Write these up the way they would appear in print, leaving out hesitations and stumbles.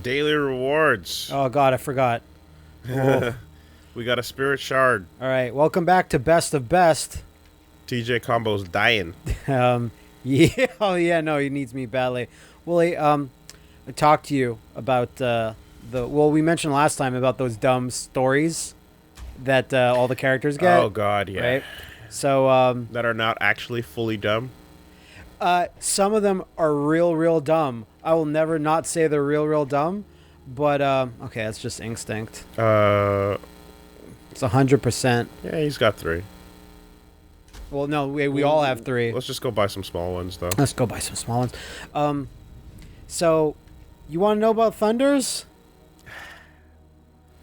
Daily rewards. Oh god, I forgot. Oh. We got a spirit shard. All right, welcome back to Best of Best. TJ Combo's dying. Yeah, oh yeah, no, he needs me badly. Willie, I talked to you about we mentioned last time about those dumb stories that all the characters get. Oh god, yeah. Right? So that are not actually fully dumb. some of them are real dumb. I will never not say they're real dumb, but okay, that's just instinct. It's 100%. Yeah, he's got 3. Well, no, we all have 3. Let's just go buy some small ones, though. Let's go buy some small ones. So, you want to know about Thunders?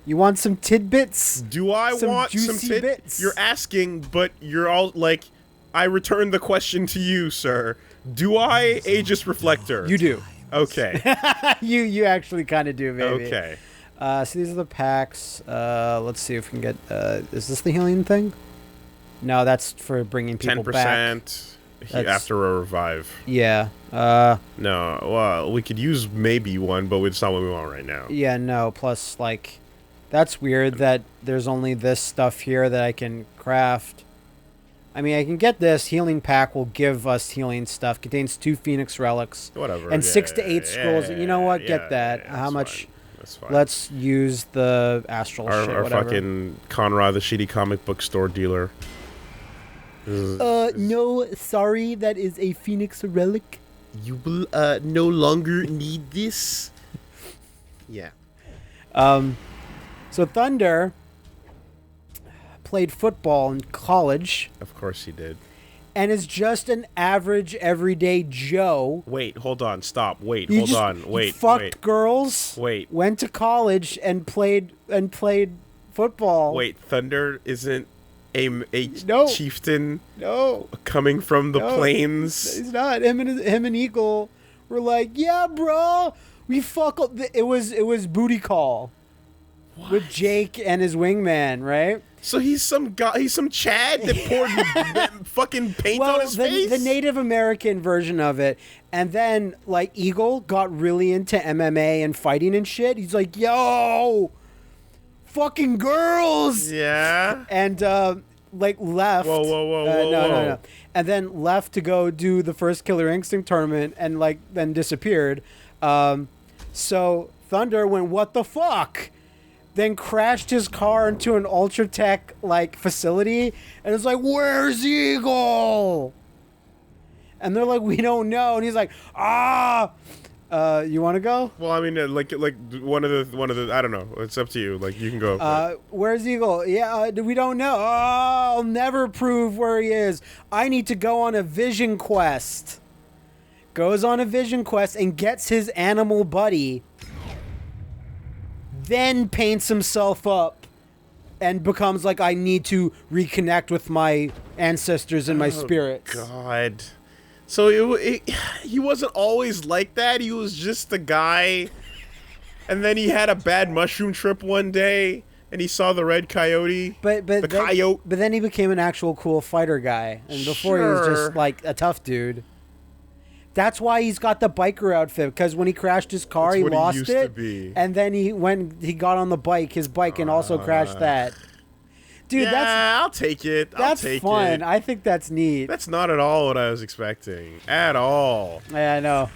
You want some tidbits? Do I want some tidbits? You're asking, but you're all like, I return the question to you, sir. Do I Aegis Reflector? You do. Okay. you actually kind of do, maybe. Okay. So these are the packs. Let's see if we can get... is this the healing thing? No, that's for bringing people back. 10% after a revive. Yeah. No, well, we could use maybe one, but it's not what we want right now. Yeah, no. Plus, like, that's weird that there's only this stuff here that I can craft. I mean, I can get this. Healing pack will give us healing stuff. Contains 2 Phoenix relics. Whatever. And 6 to 8 scrolls. You know what? Get that. How much? That's fine. Let's use the astral shit, our whatever. fucking Conrad, the shitty comic book store dealer. No, sorry, that is a Phoenix relic. You will no longer need this. Yeah. So Thunder played football in college. Of course he did. And is just an average everyday Joe. Wait, hold on, stop. Wait, He fucked girls. Wait. Went to college and played football. Wait, Thunder isn't a No. chieftain No. coming from the No. plains? He's not. Him and Eagle were like, yeah, bro, we fuck. It was booty call. What? With Jake and his wingman, right? So he's some guy. He's some Chad that poured fucking paint on his face. The Native American version of it, and then like Eagle got really into MMA and fighting and shit. He's like, yo, fucking girls. Yeah. And like left. Whoa. No. And then left to go do the first Killer Instinct tournament, and like then disappeared. So Thunder went, what the fuck? Then crashed his car into an Ultratech like facility, and it's like, where's Eagle? And they're like, we don't know. And he's like, you want to go? Well, I mean, like one of the. I don't know. It's up to you. Like you can go. Where's Eagle? Yeah, we don't know. I'll never prove where he is. I need to go on a vision quest. Goes on a vision quest and gets his animal buddy. Then paints himself up and becomes like, I need to reconnect with my ancestors and my spirits. God. So he wasn't always like that. He was just a guy. And then he had a bad mushroom trip one day and he saw the red coyote. Coyote. But then he became an actual cool fighter guy. And before he was just like a tough dude. That's why he's got the biker outfit, because when he crashed his car, he lost it, and then he got on his bike, and also crashed that. Dude, I'll take it. That's fun. I think that's neat. That's not at all what I was expecting. At all. Yeah, I know.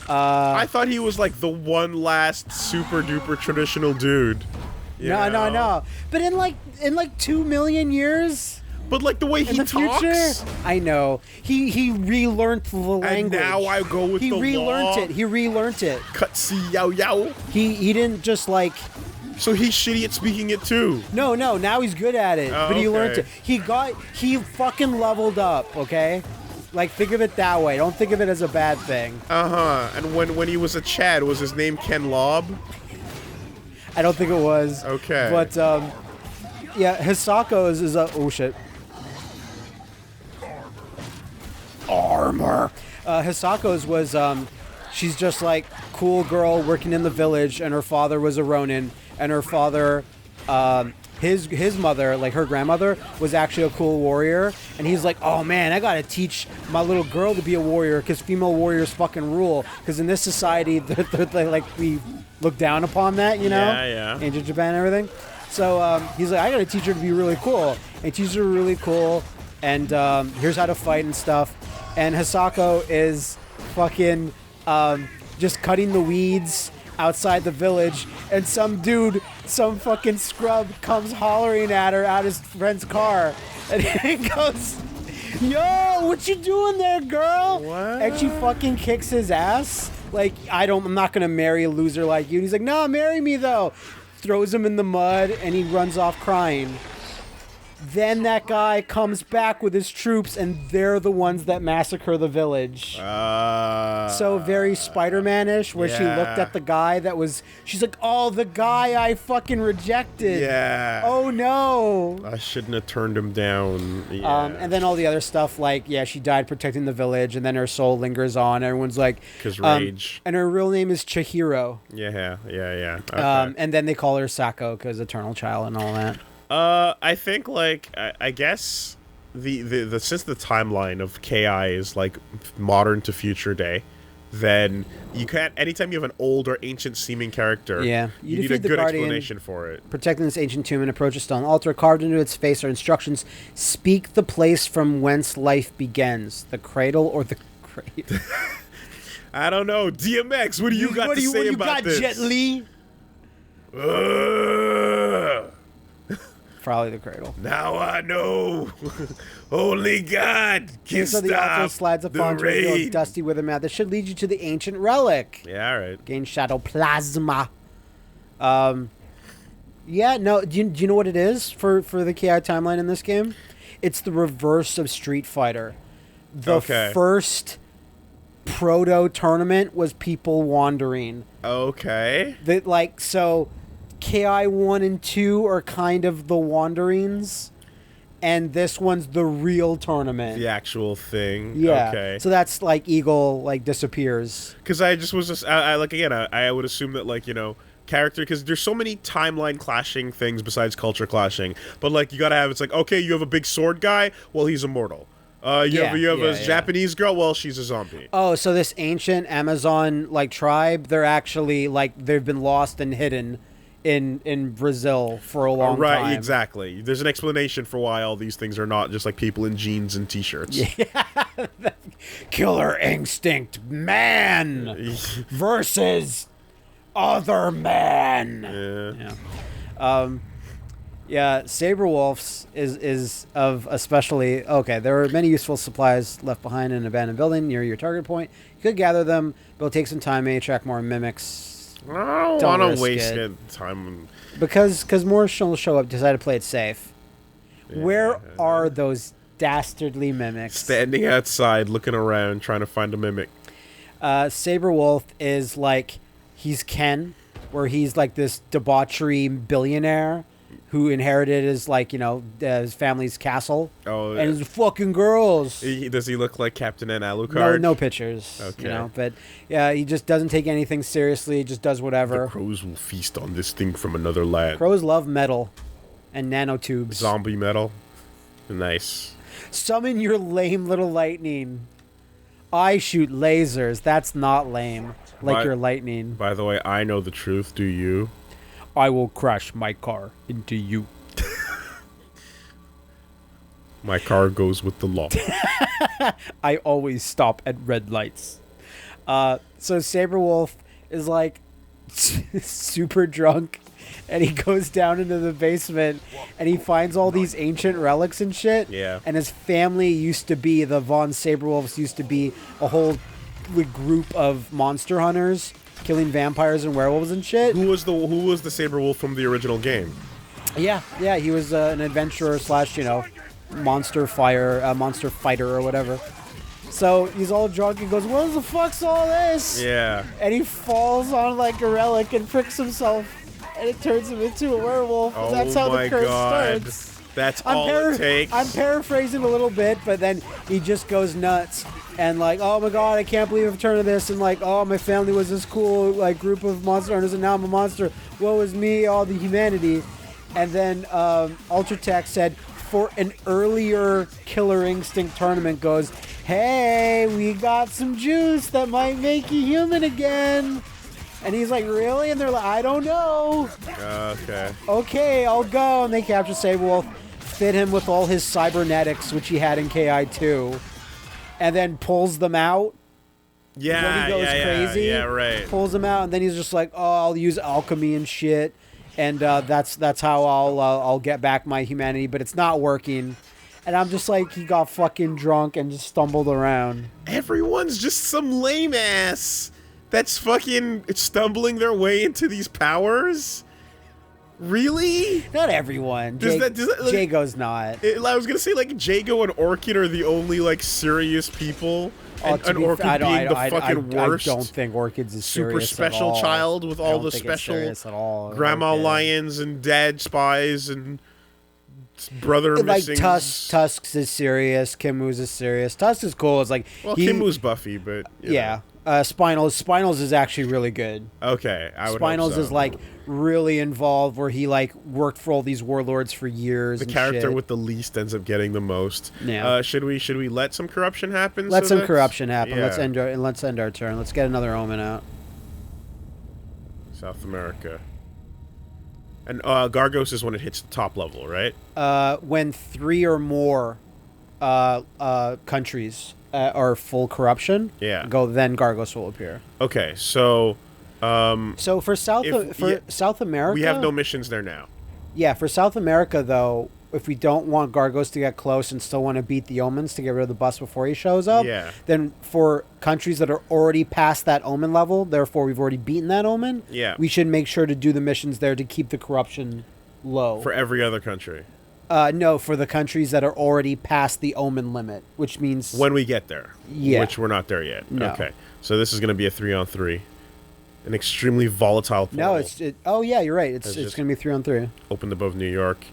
I thought he was like the one last super duper traditional dude. No. But in like 2 million years. But like the way he talks, future, I know he relearned the language. And now I go with the law. He relearned it. Cutsy yow. He didn't just like. So he's shitty at speaking it too. No. Now he's good at it. But he learned it. He fucking leveled up. Okay. Like, think of it that way. Don't think of it as a bad thing. And when he was a Chad, was his name Ken Lob? I don't think it was. Okay. But yeah, Hisako is a oh shit. Armor. Hisako's was she's just like cool girl working in the village, and her father was a Ronin, and her father his mother, like her grandmother, was actually a cool warrior, and he's like, oh man, I gotta teach my little girl to be a warrior because female warriors fucking rule. Because in this society, they like we look down upon that, you know, ancient Japan and everything. So he's like, I gotta teach her to be really cool, and he teaches her really cool, and here's how to fight and stuff. And Hisako is fucking just cutting the weeds outside the village, and some fucking scrub comes hollering at her out his friend's car, and he goes, yo, what you doing there, girl? What? And she fucking kicks his ass. Like, I'm not gonna marry a loser like you. And he's like, no, marry me though. Throws him in the mud, and he runs off crying. Then that guy comes back with his troops, and they're the ones that massacre the village. So very Spider-Man-ish, where she looked at the guy she's like, oh, the guy I fucking rejected. Yeah. Oh, no. I shouldn't have turned him down. Yeah. And then all the other stuff, like, she died protecting the village, and then her soul lingers on. Everyone's like... Because rage. And her real name is Chihiro. Yeah. Okay. And then they call her Sako, because Eternal Child and all that. I think, like, I guess the since the timeline of KI is, like, modern to future day, then you can't, anytime you have an old or ancient seeming character, you need a good explanation for it. Protecting this ancient tomb and approach a stone altar. Carved into its face are instructions. Speak the place from whence life begins. The cradle or the grave? I don't know. DMX, what do you got to say about this? Jet Li? Probably the cradle. Now I know. Only God can so stop the altar slides upon the rain. Dusty with a map that should lead you to the ancient relic. Yeah, all right. Gain shadow plasma. Do you know what it is for the KI timeline in this game? It's the reverse of Street Fighter. The first proto tournament was people wandering. Okay. KI 1 and 2 are kind of the wanderings, and this one's the real tournament. The actual thing. Yeah. Okay. So that's like Eagle disappears. Because I would assume that, like, you know, character, because there's so many timeline clashing things besides culture clashing, but, like, you gotta have, it's like, okay, you have a big sword guy, well, he's immortal. You have a Japanese girl, well, she's a zombie. Oh, so this ancient Amazon tribe, they're actually they've been lost and hidden in Brazil for a long time. Right, exactly. There's an explanation for why all these things are not just like people in jeans and t-shirts. Yeah. Killer instinct man versus other man. Yeah. Saberwolf's is of especially... Okay, there are many useful supplies left behind in an abandoned building near your target point. You could gather them, but it'll take some time. May attract more mimics. I don't want to waste time. Because more will show up, decide to play it safe. Yeah. Where are those dastardly mimics? Standing outside, looking around, trying to find a mimic. Saberwolf is he's Ken, where he's like this debauchery billionaire who inherited his family's castle. Oh, and his fucking girls. Does he look like Captain N. Alucard? No pictures. Okay. But yeah, he just doesn't take anything seriously. He just does whatever. The crows will feast on this thing from another land. Crows love metal and nanotubes. Zombie metal. Nice. Summon your lame little lightning. I shoot lasers. That's not lame. Your lightning. By the way, I know the truth. Do you? I will crash my car into you. My car goes with the law. I always stop at red lights. So Saberwolf is super drunk, and he goes down into the basement, and he finds all these ancient relics and shit. Yeah. And his family the Von Saberwolves used to be a whole group of monster hunters, killing vampires and werewolves and shit. Who was the Saberwolf from the original game? Yeah, he was an adventurer / monster fighter or whatever. So he's all drunk and goes, "What the fuck's all this?" Yeah. And he falls on a relic and pricks himself, and it turns him into a werewolf. Oh, that's how the curse God. starts. That's all it takes. I'm paraphrasing a little bit, but then he just goes nuts. And oh my God, I can't believe I've turned to this. And oh, my family was this cool group of monster hunters, and now I'm a monster. Woe is me, all the humanity. And then Ultratech said for an earlier Killer Instinct tournament goes, hey, we got some juice that might make you human again. And he's like, really? And they're like, I don't know. Okay. Okay, I'll go. And they capture Saberwolf, fit him with all his cybernetics, which he had in KI2, and then pulls them out. Yeah, when he goes crazy. Yeah, right. Pulls them out, and then he's just like, oh, I'll use alchemy and shit. And that's how I'll get back my humanity, but it's not working. And I'm just like, he got fucking drunk and just stumbled around. Everyone's just some lame ass that's fucking stumbling their way into these powers. Really? Not everyone. Jago's not. I was gonna say like Jago and Orchid are the only like serious people. And Orchid being the fucking worst. I don't think Orchid's is super special child with all the special grandma lions and dad spies and brother like missings. Tusks is serious. Kimu's is serious. Tusks is cool. It's like Kimu's Buffy, but yeah. Spinals is actually really good. Okay, I would Spinals hope so. is like really involved, where he like worked for all these warlords for years. The character with the least ends up getting the most. Yeah. Should we let some corruption happen? Let some corruption happen. Yeah. Let's end our turn. Let's get another omen out. South America. And Gargos is when it hits the top level, right? When 3 or more countries are full corruption, then Gargos will appear. Okay, so so for South America, we have no missions there now. Yeah, for South America though, if we don't want Gargos to get close and still want to beat the omens to get rid of the bus before he shows up, then for countries that are already past that omen level, therefore we've already beaten that omen, we should make sure to do the missions there to keep the corruption low. For every other country? No, for the countries that are already past the omen limit, which means... When we get there. Yeah. Which we're not there yet. No. Okay. So this is going to be a 3-on-3. An extremely volatile portal. No, oh yeah, you're right. It's going to be 3-on-3. Opened above New York.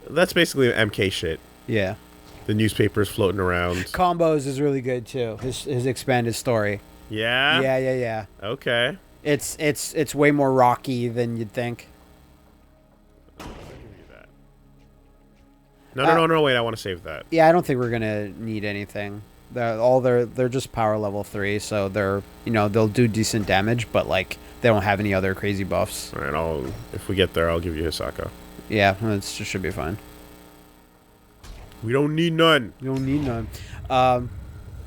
That's basically MK shit. Yeah. The newspapers floating around. Combos is really good too. His expanded story. Yeah? Yeah. Okay. It's way more rocky than you'd think. No, wait, I want to save that. Yeah, I don't think we're going to need anything. They're just power level 3, so they'll do decent damage, but like they don't have any other crazy buffs. All right, if we get there, I'll give you Hisako. Yeah, it should be fine. We don't need none.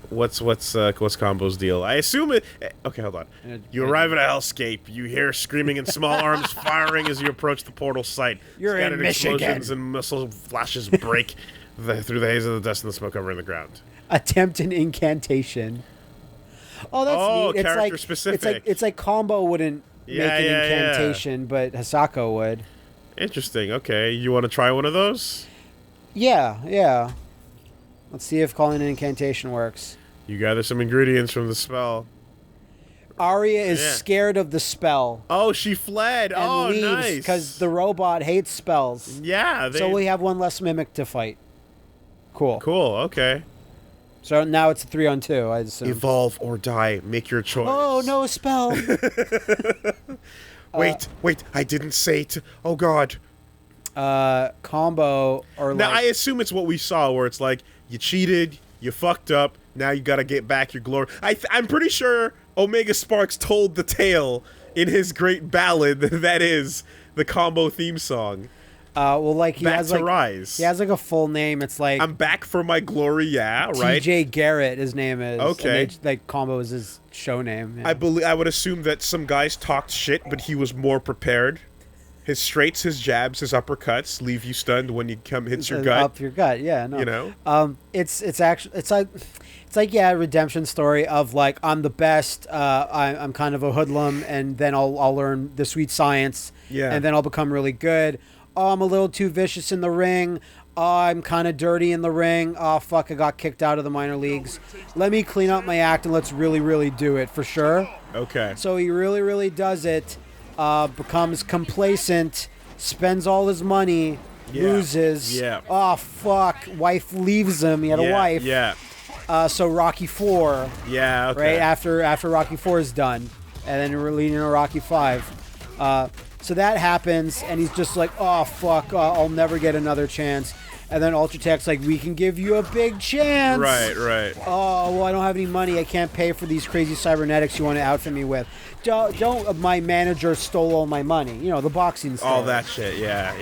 What's Combo's deal? I assume it. Okay, hold on. You arrive at a hellscape. You hear screaming and small arms firing as you approach the portal site. You're in Michigan. Explosions and missile flashes break through the haze of the dust and the smoke covering the ground. Attempt an incantation. Oh, that's neat. Character specific. It's like Combo wouldn't make an incantation, but Hisako would. Interesting. Okay, you want to try one of those? Yeah. Let's see if calling an incantation works. You gather some ingredients from the spell. Arya is scared of the spell. Oh, she fled. And leaves nice. Because the robot hates spells. Yeah. So we have one less mimic to fight. Cool. Okay. So now it's a 3-on-2, I assume. Evolve or die. Make your choice. Oh, no, a spell. Wait. I didn't say to... Oh, God. Combo or now, I assume it's what we saw, where it's like, you cheated, you fucked up, now you gotta get back your glory. I'm pretty sure Omega Sparks told the tale in his great ballad that is the Combo theme song. Well, like he has like Rise. He has like a full name. It's like I'm back for my glory. Yeah, right. TJ Garrett, his name is. Okay. Like Combo is his show name. Yeah. I would assume that some guys talked shit, but he was more prepared. His straights, his jabs, his uppercuts leave you stunned when you hits your gut. Up your gut, yeah. No. You know. It's like redemption story of like I'm the best. I'm kind of a hoodlum, and then I'll learn the sweet science. Yeah. And then I'll become really good. Oh, I'm a little too vicious in the ring. Oh, I'm kind of dirty in the ring. Oh, fuck, I got kicked out of the minor leagues. Let me clean up my act and let's really, really do it for sure. Okay. So he really, really does it. Becomes complacent, spends all his money, loses. Yeah. Oh, fuck. Wife leaves him. He had a wife. Yeah. So Rocky 4. Yeah, okay. Right after Rocky 4 is done. And then we're leading to Rocky 5. So that happens, and he's just like, oh, fuck, I'll never get another chance. And then Ultratech's like, we can give you a big chance. Right. Oh, well, I don't have any money. I can't pay for these crazy cybernetics you want to outfit me with. Don't my manager stole all my money. You know, the boxing store. All that shit, yeah.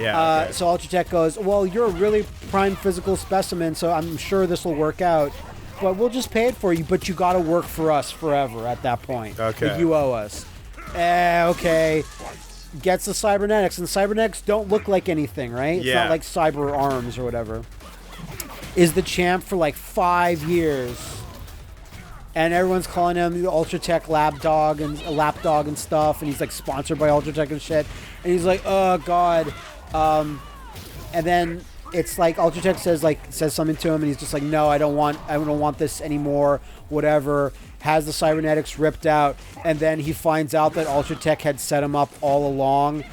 Okay. So Ultratech goes, well, you're a really prime physical specimen, so I'm sure this will work out. But we'll just pay it for you, but you got to work for us forever at that point. Okay. Like, you owe us. Okay. Gets the cybernetics, and the cybernetics don't look like anything, right? It's not like cyber arms or whatever. Is the champ for like 5 years, and everyone's calling him the Ultratech lapdog and stuff, and he's like sponsored by Ultratech and shit, and he's like, oh god, and then it's like Ultratech says something to him, and he's just like, no, I don't want this anymore, whatever. Has the cybernetics ripped out, and then he finds out that Ultratech had set him up all along.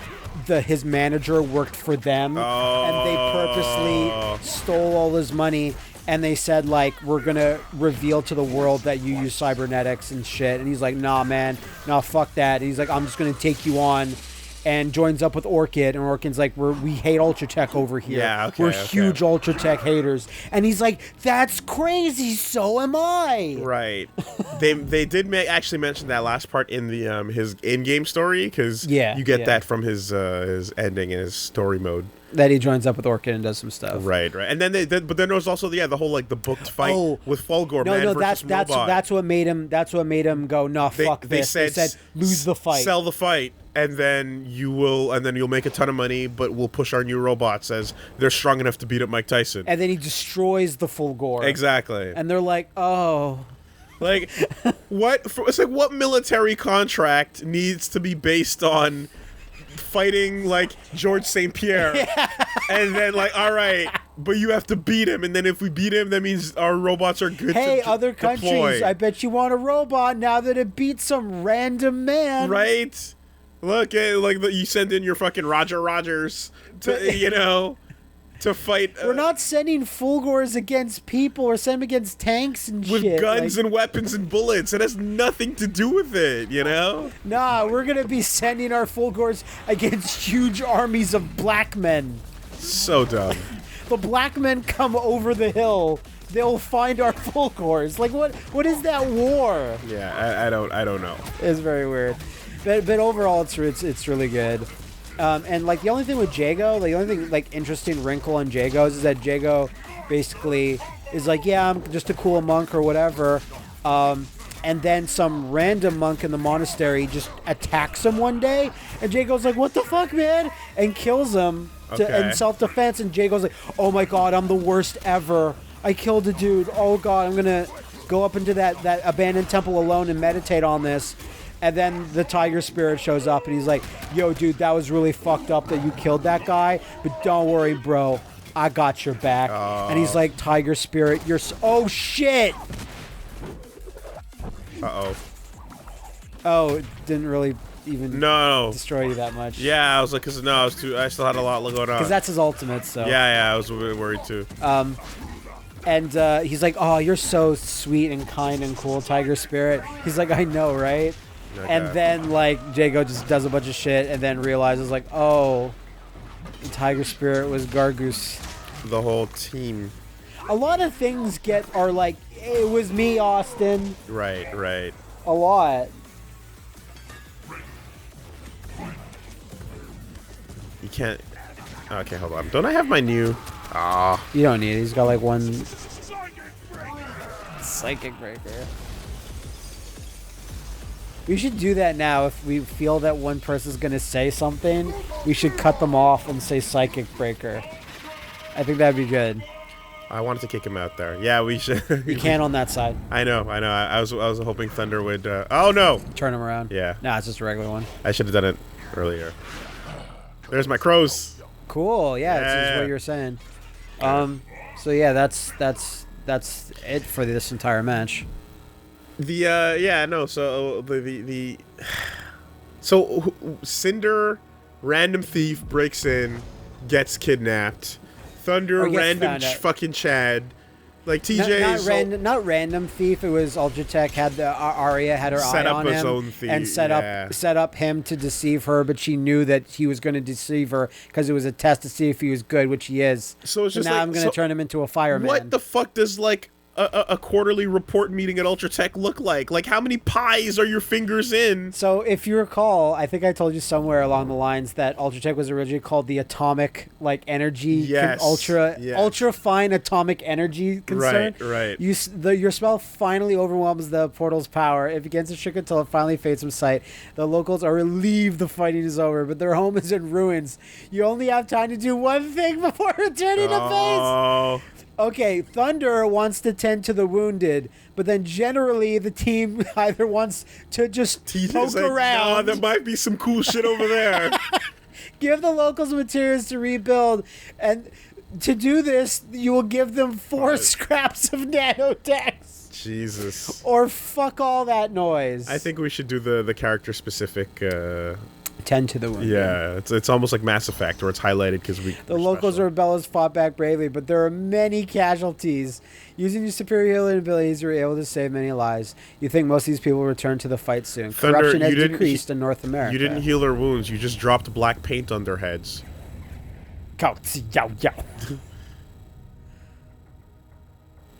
His manager worked for them, and they purposely stole all his money, and they said, like, we're gonna reveal to the world that you use cybernetics and shit. And he's like, nah, man, nah, fuck that. And he's like, I'm just gonna take you on. And joins up with Orchid, and Orchid's like, we hate Ultratech over here. Yeah, okay, we're huge Ultratech haters. And he's like, that's crazy, so am I. Right. they did actually mention that last part in the his in-game story, because you get that from his ending in his story mode. That he joins up with Orchid and does some stuff. Right. And then but then there was also the whole like the booked fight with Fulgor. That's what made him go, no, fuck this. They said lose the fight. Sell the fight. And then you'll make a ton of money, but we'll push our new robots as they're strong enough to beat up Mike Tyson. And then he destroys the Fulgor. Exactly. And they're like, oh. Like, what? It's like, what military contract needs to be based on fighting like George St. Pierre? Yeah. And then like, all right, but you have to beat him, and then if we beat him, that means our robots are good. Hey, other countries, deploy. I bet you want a robot now that it beats some random man. Right. Look, you send in your fucking Roger Rogers to, to fight. We're not sending Fulgors against people. We're sending them against tanks and with shit. With guns and weapons and bullets. It has nothing to do with it, Nah, we're going to be sending our Fulgors against huge armies of black men. So dumb. The black men come over the hill. They'll find our Fulgors. Like, what is that war? Yeah, I don't know. It's very weird. But overall, it's really good. And like the only thing with Jago, the only thing like interesting wrinkle on Jagos is that Jago basically is like, yeah, I'm just a cool monk or whatever. And then some random monk in the monastery just attacks him one day, and Jago's like, what the fuck, man? And kills him in self-defense. And Jago's like, oh my god, I'm the worst ever. I killed a dude. Oh god, I'm gonna go up into that abandoned temple alone and meditate on this. And then the tiger spirit shows up, and he's like, yo, dude, that was really fucked up that you killed that guy, but don't worry, bro. I got your back. And he's like, tiger spirit, oh, shit! Uh-oh. Oh, it didn't really even destroy you that much. Yeah, I was like, because I still had a lot going on. Because that's his ultimate, so. Yeah, I was a bit worried, too. And he's like, oh, you're so sweet and kind and cool, tiger spirit. He's like, I know, right? Okay. And then, like, Jago just does a bunch of shit and then realizes, like, oh, the tiger spirit was Gargos. The whole team. A lot of things are like, it was me, Austin. Right. A lot. You can't... Okay, hold on. Don't I have my new... You don't need it. He's got, like, one... Psychic breaker. We should do that now. If we feel that one person's going to say something, we should cut them off and say Psychic Breaker. I think that'd be good. I wanted to kick him out there. Yeah, we should. You can't on that side. I know. I was hoping Thunder would... oh, no! Turn him around. Yeah. Nah, it's just a regular one. I should have done it earlier. There's my crows. Cool. Yeah, that's what you were saying. So, yeah, that's it for this entire match. So Cinder, random thief, breaks in, gets kidnapped. Thunder, random fucking Chad, Like TJ, not random thief. It was Ultratech had the Arya had her eye on him own thief, and set up him to deceive her, but she knew that he was going to deceive her because it was a test to see if he was good, which he is. So it's just now I'm going to turn him into a fireman. What the fuck does like a quarterly report meeting at Ultratech look like? Like, how many pies are your fingers in? So, if you recall, I think I told you somewhere along the lines that Ultratech was originally called the atomic, like, energy, ultra fine atomic energy concern. Right. Your spell finally overwhelms the portal's power. It begins to shrink until it finally fades from sight. The locals are relieved the fighting is over, but their home is in ruins. You only have time to do one thing before returning to base. Okay, Thunder wants to tend to the wounded, but then generally the team either wants to just poke around. There might be some cool shit over there. Give the locals materials to rebuild, and to do this, you will give them 4 scraps of nanotechs. Jesus. Or fuck all that noise. I think we should do the character-specific... Tend to the wounded. Yeah, it's almost like Mass Effect, where it's highlighted because the locals or rebels fought back bravely, but there are many casualties. Using your superior healing abilities, you were able to save many lives. You think most of these people will return to the fight soon. Thunder, corruption has decreased in North America. You didn't heal their wounds. You just dropped black paint on their heads.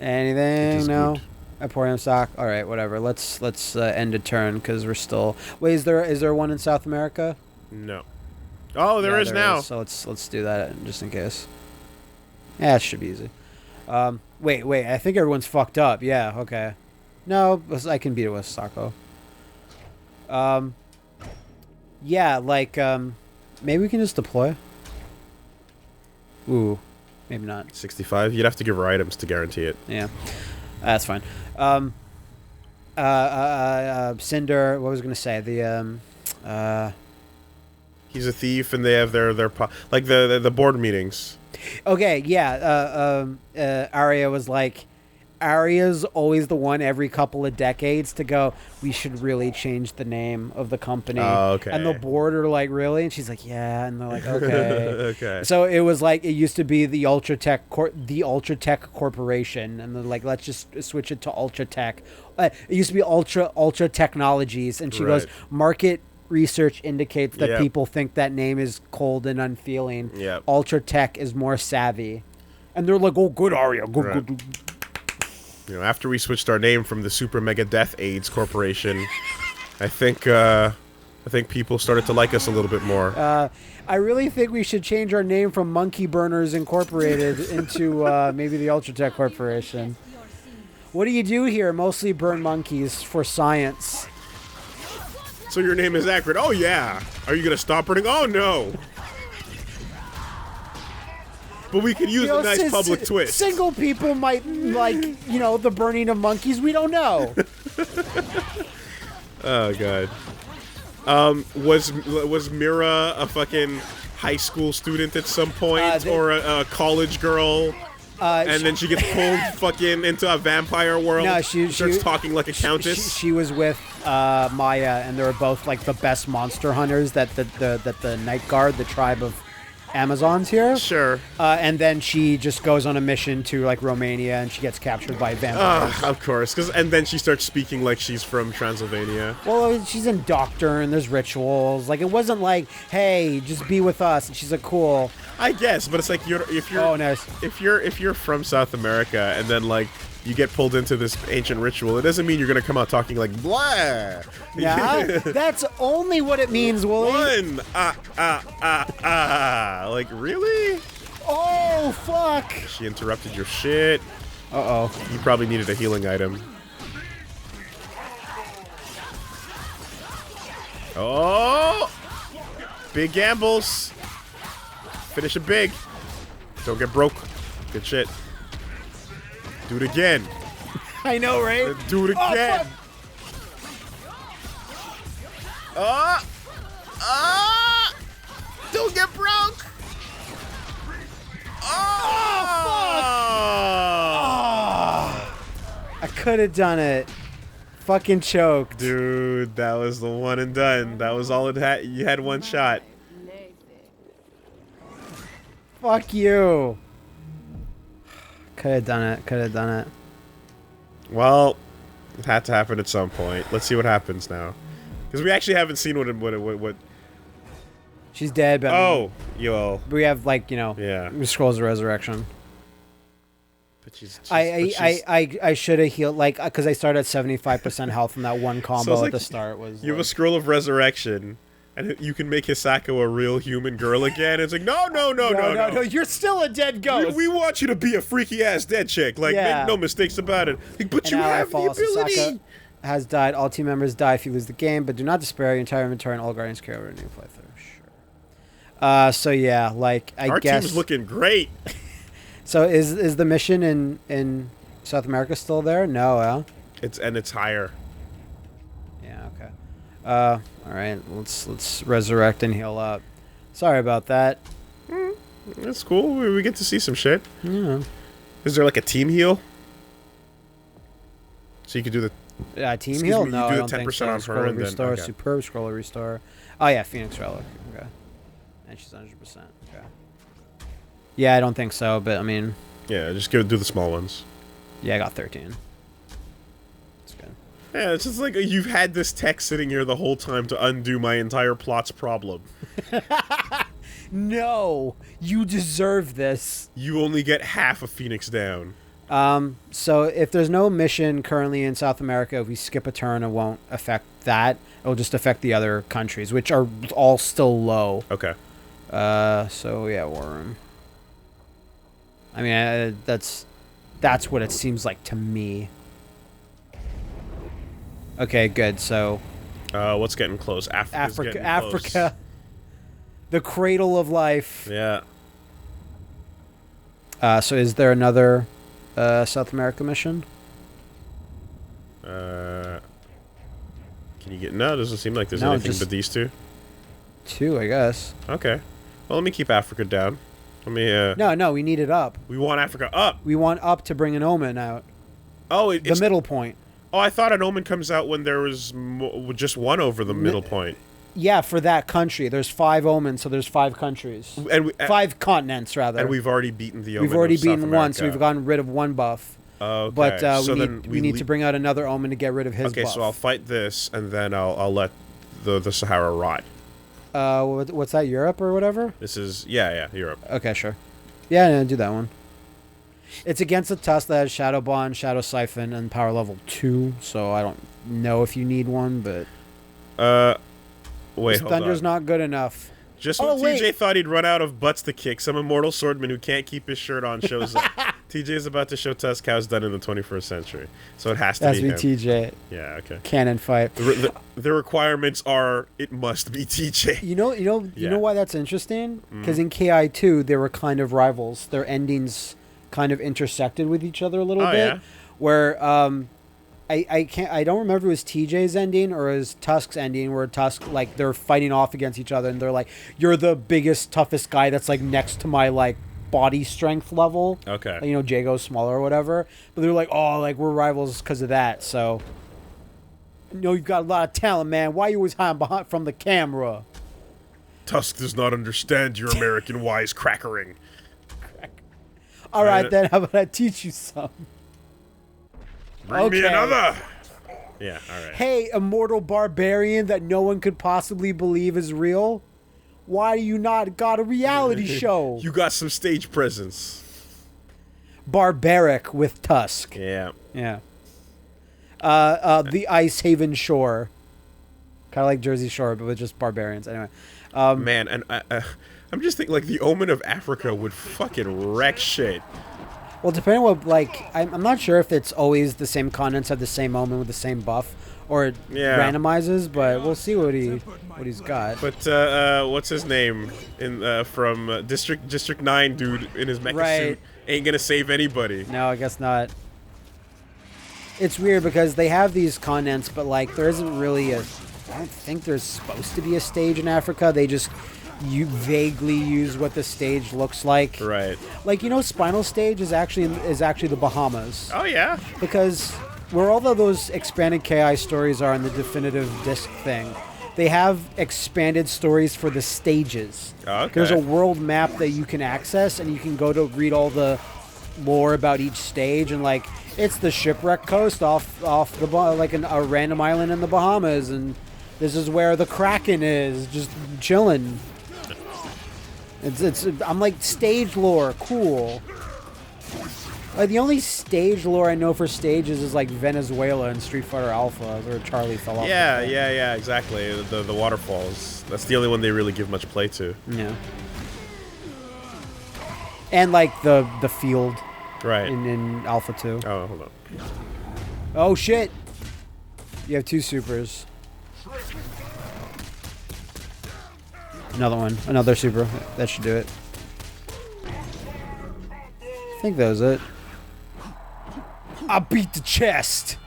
Anything? No. Emporium stock. All right, whatever. Let's end a turn because we're still. Wait, is there one in South America? No. Oh, there is now. So let's do that just in case. Yeah, it should be easy. Wait. I think everyone's fucked up. Yeah. Okay. No, I can beat it with Hisako. Yeah, like maybe we can just deploy. Ooh, maybe not. 65. You'd have to give her items to guarantee it. Yeah. That's fine. Cinder, what was I going to say? He's a thief, and they have their like the board meetings. Okay, yeah. Arya was like, Arya's always the one every couple of decades to go, we should really change the name of the company. Oh, okay. And the board are like, really? And she's like, yeah. And they're like, okay. Okay. So it was like, it used to be the Ultratech Corporation. And they're like, let's just switch it to Ultratech. It used to be Ultra Technologies. And she goes, market research indicates that people think that name is cold and unfeeling. Yep. Ultratech is more savvy. And they're like, oh, good, Arya. Good. You know, after we switched our name from the Super Mega Death AIDS Corporation, I think people started to like us a little bit more. I really think we should change our name from Monkey Burners Incorporated into maybe the Ultratech Corporation. What do you do here? Mostly burn monkeys for science. So your name is accurate. Oh yeah. Are you gonna stop burning? Oh no. But we could use a nice public twist. Single people might like, the burning of monkeys. We don't know. Oh god. Was Mira a fucking high school student at some point, or a college girl? And then she gets pulled fucking into a vampire world. No, she starts talking like a countess. She was with Maya, and they were both like the best monster hunters that the Night Guard, the tribe of Amazons here. Sure. And then she just goes on a mission to like Romania, and she gets captured by vampires. Of course, and then she starts speaking like she's from Transylvania. Well, she's in Doctor, and there's rituals. Like, it wasn't like, hey, just be with us. And she's like, cool. I guess, but it's like if you're from South America, and then like you get pulled into this ancient ritual, it doesn't mean you're gonna come out talking like blah. Yeah, that's only what it means, Wooly. Like, really? Oh, fuck. She interrupted your shit. Uh-oh. You probably needed a healing item. Oh! Big gambles. Finish it big. Don't get broke. Good shit. Do it again. I know, right? Do it again. Don't get broke. I could have done it. Fucking choked. Dude, that was the one and done. That was all it had. You had one shot. Fuck you. Could have done it. Could have done it. Well, it had to happen at some point. Let's see what happens now. Because we actually haven't seen what... She's dead, but... Oh, yo. We have, like, you know... Yeah. Scrolls of Resurrection. But she's I should have healed, like, because I started at 75% health from that one combo like, at the start. Was you have a Scroll of Resurrection, and you can make Hisako a real human girl again. It's like, no. You're still a dead ghost. We want you to be a freaky-ass dead chick. Like, make no mistakes about it. Like, but you have the ability. Hisako has died. All team members die if you lose the game, but do not despair. Your entire inventory and all guardians carry over a new playthrough. Sure. So, yeah, like, I guess... Our team's looking great. So is the mission in South America still there? No, It's higher. Yeah, okay. All right, let's resurrect and heal up. Sorry about that. That's cool. We get to see some shit. Yeah. Is there like a team heal? So you could do the team heal? No, you do I don't the 10% think so. on Scroll her and restore, then superb scroll restore. Oh yeah, Phoenix Relic. Okay. And she's 100%. Okay. Yeah, I don't think so, but I mean... Yeah, just do the small ones. Yeah, I got 13. That's good. Yeah, it's just like you've had this text sitting here the whole time to undo my entire plot's problem. No! You deserve this. You only get half a Phoenix down. So if there's no mission currently in South America, if we skip a turn, it won't affect that. It'll just affect the other countries, which are all still low. Okay. So yeah, War Room. I mean, that's what it seems like to me. Okay, good. So, what's getting close? Africa, the cradle of life. Yeah. So, is there another South America mission? Can you get? No, it doesn't seem like there's anything but these two. Two, I guess. Okay. Well, let me keep Africa down. Let me, No, we need it up. We want Africa up. We want up to bring an omen out. Oh, the middle point. Oh, I thought an omen comes out when there was just one over the middle point. Yeah, for that country. There's 5 omens, so there's 5 countries. And 5 continents, rather. And we've already beaten the omen. We've already beaten one, so we've gotten rid of one buff. Okay. But we need to bring out another omen to get rid of his buff. Okay, so I'll fight this, and then I'll let the Sahara rot. What's that, Europe or whatever? This is, yeah, Europe. Okay, sure. Yeah, do that one. It's against a Tusk that has Shadow Bond, Shadow Siphon, and power level 2, so I don't know if you need one, but... Wait, hold Thunder's on. not good enough. Just when TJ thought he'd run out of butts to kick, some immortal swordman who can't keep his shirt on shows up. TJ is about to show Tusk how it's done in the 21st century, so it has to be him. TJ. Yeah, okay. Cannon fight. The requirements are it must be TJ. You know why that's interesting? Because in KI2 they were kind of rivals. Their endings kind of intersected with each other a little bit. Yeah. Where I don't remember if it was TJ's ending or it was Tusk's ending, where Tusk, like, they're fighting off against each other and they're like, you're the biggest, toughest guy that's like next to my like body strength level. Okay. Like, you know, Jago's smaller or whatever. But they're like, oh, like, we're rivals because of that. So, you know, you've got a lot of talent, man. Why are you always hiding behind from the camera? Tusk does not understand your American wisecrackering. All right, then, how about I teach you some? Bring me another. Yeah, all right. Hey, immortal barbarian that no one could possibly believe is real. Why do you not got a reality show? You got some stage presence. Barbaric with Tusk. Yeah. Yeah. The Ice Haven Shore. Kind of like Jersey Shore, but with just barbarians. Anyway. Man, and I'm just thinking, like, the Omen of Africa would fucking wreck shit. Well, depending on what, like, I'm not sure if it's always the same continents have the same omen with the same buff, or it randomizes, but we'll see what he's got. But what's his name from District 9 dude in his mecha suit ain't gonna save anybody. No, I guess not. It's weird because they have these continents, but like there isn't really I don't think there's supposed to be a stage in Africa. They just vaguely use what the stage looks like. Right. Like, you know, Spinal Stage is actually the Bahamas. Oh yeah. Because where all of those expanded KI stories are in the definitive disc thing, they have expanded stories for the stages. Okay. There's a world map that you can access, and you can go to read all the lore about each stage, and like it's the shipwreck coast off the a random island in the Bahamas, and this is where the Kraken is, just chilling. I'm like stage lore, cool. Like the only stage lore I know for stages is like Venezuela and Street Fighter Alpha, where Charlie fell off. Yeah, exactly. The waterfalls. That's the only one they really give much play to. Yeah. And like the field. Right. In Alpha 2. Oh, hold on. Oh shit! You have 2 supers. Another one. Another super. That should do it. I think that was it. I beat the chest!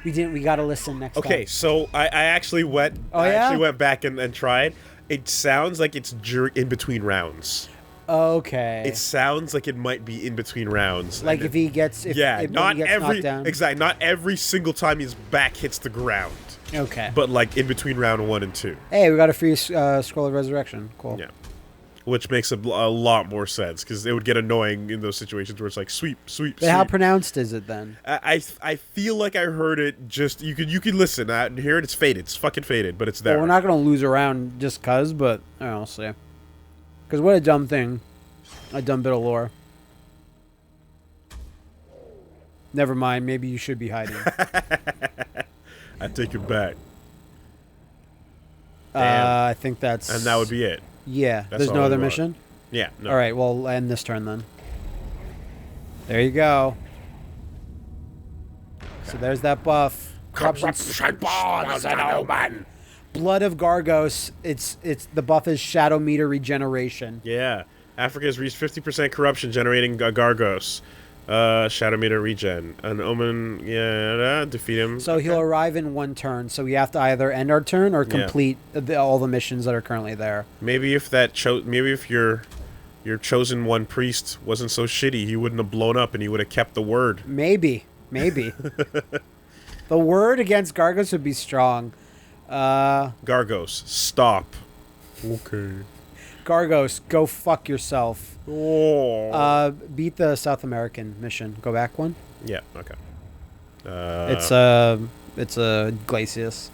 We didn't. We gotta listen next time. Okay, so I actually went. I actually went back and tried. It sounds like it's in between rounds. Okay. It sounds like it might be in between rounds. Like if he gets. If not he gets every knocked down. exactly. Not every single time his back hits the ground. Okay. But like in between round 1 and 2. Hey, we got a free scroll of resurrection. Cool. Yeah. Which makes a lot more sense, because it would get annoying in those situations where it's like sweep. But how pronounced is it then? I feel like I heard it. Just you could listen and hear it. It's faded. It's fucking faded, but it's there. Well, we're not gonna lose a round just cause, but I'll see. Because what a dumb thing, a dumb bit of lore. Never mind. Maybe you should be hiding. I take it back. I think that's. And that would be it. Yeah. That's There's no all other we want. mission. Yeah. No. All right. Well, end this turn then. There you go. So there's that buff. Blood of Gargos. It's the buff is Shadow Meter Regeneration. Yeah. Africa has reached 50% corruption, generating Gargos. Shadow Meter Regen. An Omen, defeat him. So he'll arrive in 1 turn, so we have to either end our turn or complete all the missions that are currently there. Maybe if your chosen one priest wasn't so shitty, he wouldn't have blown up and he would have kept the word. Maybe. The word against Gargos would be strong. Gargos, stop. Okay. Gargos, go fuck yourself. Oh. Beat the South American mission. Go back one. Yeah. Okay. It's a Glacius.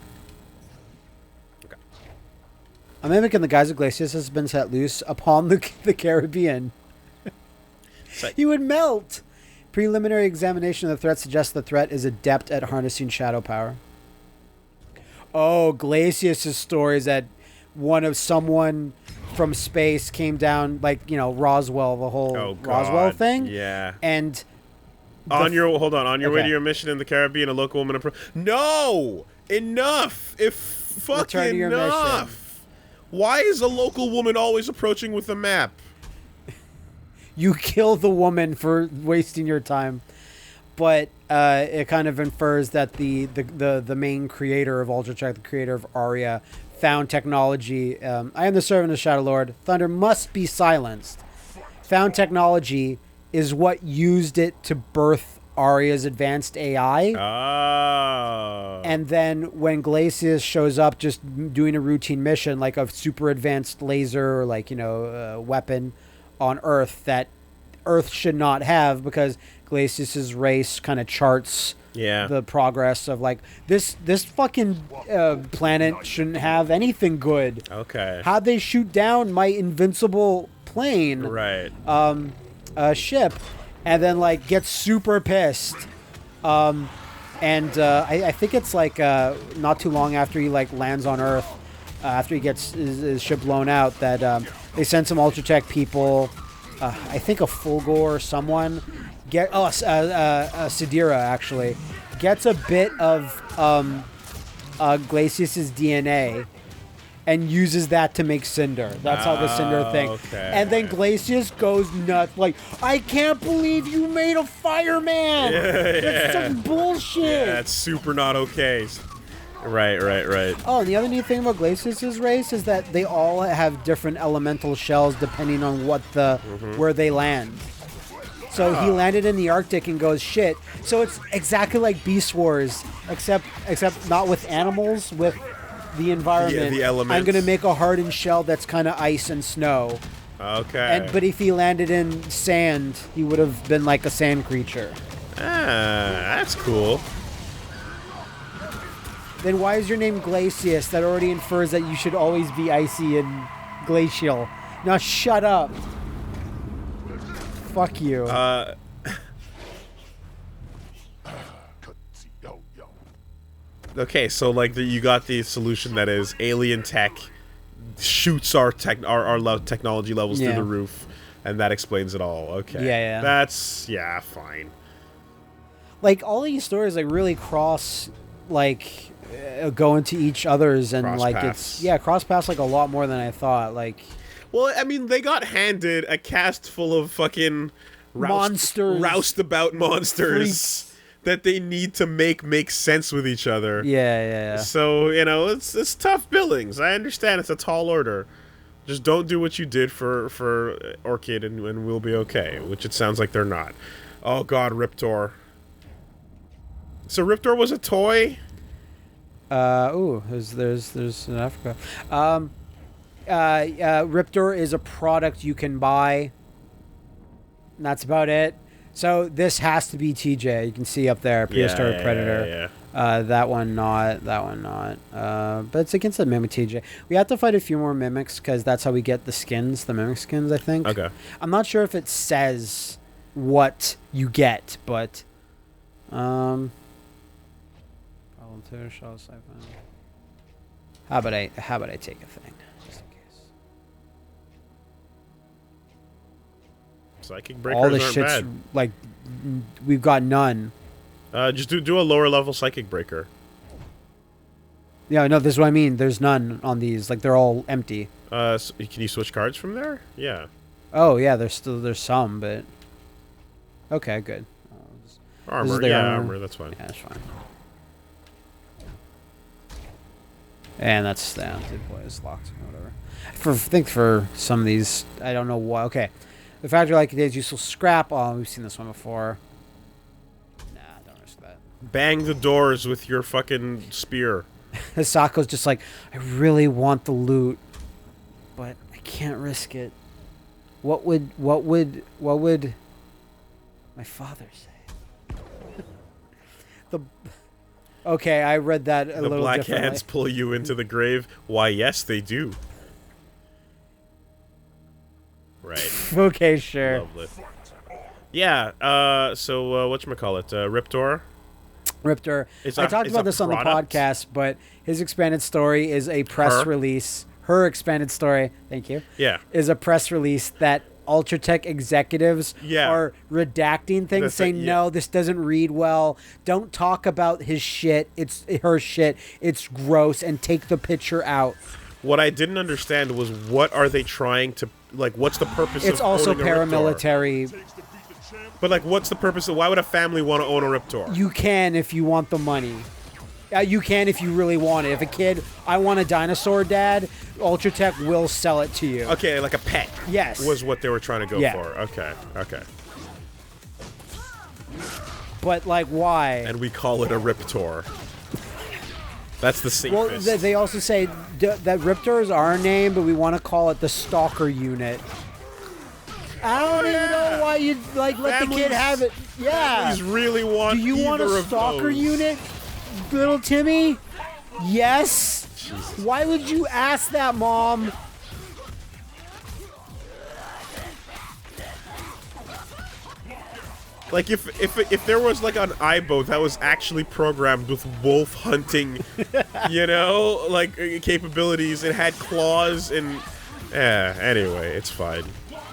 Okay. I'm mimicking the guise of Glacius has been set loose upon the Caribbean. He would melt. Preliminary examination of the threat suggests the threat is adept at harnessing shadow power. Oh, Glacius' story is that someone from space came down, like, Roswell, the whole Roswell thing. Yeah. And on your way to your mission in the Caribbean, a local woman No! Enough! Fucking enough! Mission. Why is a local woman always approaching with a map? You kill the woman for wasting your time. But it kind of infers that the main creator of Ultratech, the creator of Aria, found technology. I am the servant of Shadow Lord. Thunder must be silenced. Found technology is what used it to birth Aria's advanced AI. Oh. And then when Glacius shows up just doing a routine mission, like a super advanced laser or weapon on Earth that Earth should not have, because Glacius's race kind of charts the progress of this fucking planet shouldn't have anything good. Okay. How'd they shoot down my invincible plane? Right. Ship, and then gets super pissed. I think it's not too long after he lands on Earth, after he gets his ship blown out, that they send some Ultratech people. I think a Fulgor or someone Sadira actually gets a bit of Glacius's DNA and uses that to make Cinder. That's how the Cinder thing. Okay. And then Glacius goes nuts, I can't believe you made a fireman. That's some bullshit. Yeah, that's super not okay. Right. Oh, and the other neat thing about Glacius's race is that they all have different elemental shells depending on where they land. So he landed in the Arctic and goes, shit. So it's exactly like Beast Wars, except not with animals, with the environment. The elements. I'm going to make a hardened shell that's kind of ice and snow. Okay. But if he landed in sand, he would have been like a sand creature. That's cool. Then why is your name Glacius? That already infers that you should always be icy and glacial. Now shut up. Fuck you. Okay, so like you got the solution that is alien tech shoots our technology levels through the roof, and that explains it all. Okay. Yeah. That's fine. Like all these stories like really cross like go into each other's and Cross like paths. it's cross paths like a lot more than I thought. Like Well, I mean, they got handed a cast full of fucking roustabout monsters Freaks. that they need to make sense with each other. Yeah. So, it's tough billings. I understand it's a tall order. Just don't do what you did for Orchid and we'll be okay, which it sounds like they're not. Oh god, Riptor. So Riptor was a toy? There's in Africa. Riptor is a product you can buy. And that's about it. So this has to be TJ. You can see up there, prehistoric predator. Yeah. That one not. But it's against the mimic TJ. We have to fight a few more mimics because that's how we get the skins, the mimic skins, I think. Okay. I'm not sure if it says what you get, but problem two, shall siphon. How about I take a thing just in case. Psychic breakers All the aren't shit's bad. like we've got none. Just do a lower level psychic breaker. Yeah, no, this is what I mean. There's none on these. Like they're all empty. So can you switch cards from there? Yeah. Oh yeah, there's some, but okay, good. Armor, armor, that's fine. Yeah, that's fine. And that's the boys locked or whatever. I think for some of these, I don't know why. Okay, the factory like today's useful scrap. Oh, we've seen this one before. Nah, don't risk that. Bang the doors with your fucking spear. Hisako's just like, I really want the loot, but I can't risk it. What would my father say? Okay, I read that a little The black differently. hands pull you into the grave. Why, yes, they do. Right. Okay, sure. Lovely. Yeah, so whatchamacallit? Riptor? Riptor. It's I a- talked it's about a this on the product? podcast, but his expanded story is a press Her? release. Her expanded story, thank you, Yeah. is a press release that Ultratech executives are redacting things, That's saying, it, yeah. no, this doesn't read well. Don't talk about his shit. It's her shit. It's gross, and take the picture out. What I didn't understand was what are they trying to, like, what's the purpose It's of also owning a Riptor? paramilitary. But, like, what's the purpose of, why would a family want to own a Riptor? You can if you want the money. You can if you really want it. If a kid, I want a dinosaur, Dad, Ultratech will sell it to you. Okay, like a pet. Yes. Was what they were trying to go Yeah. for. Okay. But, like, why? And we call it a Riptor. That's the safest. Well, they also say that Riptor is our name, but we want to call it the Stalker Unit. I don't even know why you'd, like, let the kid have it. Yeah. Families really want Do you want either a of Stalker those. Unit, little Timmy? Yes. Why would you ask that, Mom? Like, if there was, like, an iBoat that was actually programmed with wolf hunting, like, capabilities, and had claws and... anyway, it's fine.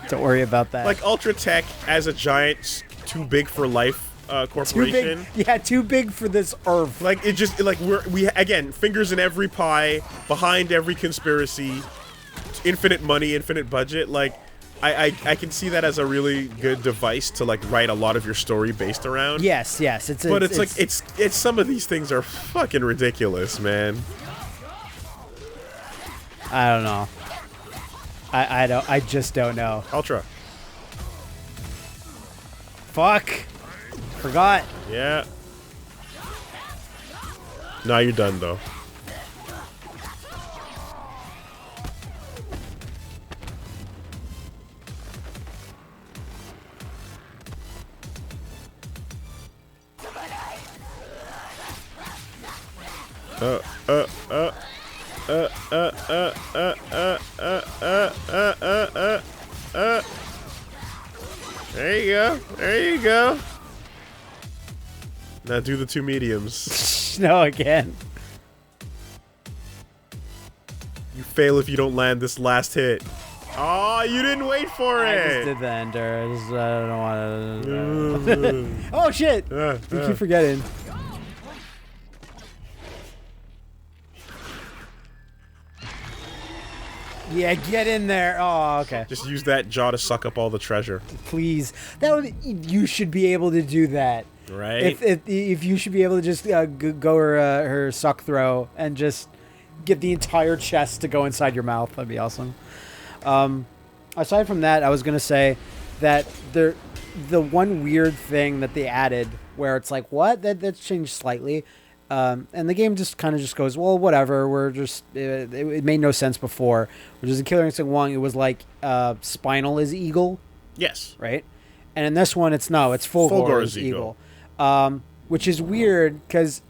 Don't worry about that. Like, Ultratech as a giant, too big for life corporation. Too big for this earth. Like, it just, like, we again, fingers in every pie, behind every conspiracy, infinite money, infinite budget, like... I can see that as a really good device to, like, write a lot of your story based around. Yes. It's some of these things are fucking ridiculous, man. I don't know. I just don't know. Ultra. Fuck. Forgot. Yeah. Now you're done, though. uh, uh, uh, uh, uh, uh, uh, uh, uh, uh. There you go. There you go. Now do the two mediums. No, again. You fail if you don't land this last hit. Oh, you didn't wait for it. I just did the ender. I don't want to. Oh shit! You keep forgetting. Yeah, get in there. Oh, okay. Just use that jaw to suck up all the treasure. Please, you should be able to do that. Right. If you should be able to just go her suck throw and just get the entire chest to go inside your mouth, that'd be awesome. Aside from that, I was gonna say that the one weird thing that they added where it's like, what? That's changed slightly. And the game just kind of just goes, well, whatever. We're just it made no sense before. Which is in Killer Instinct 1, it was like Spinal is Eagle. Yes. Right. And in this one, it's Fulgor is Eagle. Which is weird because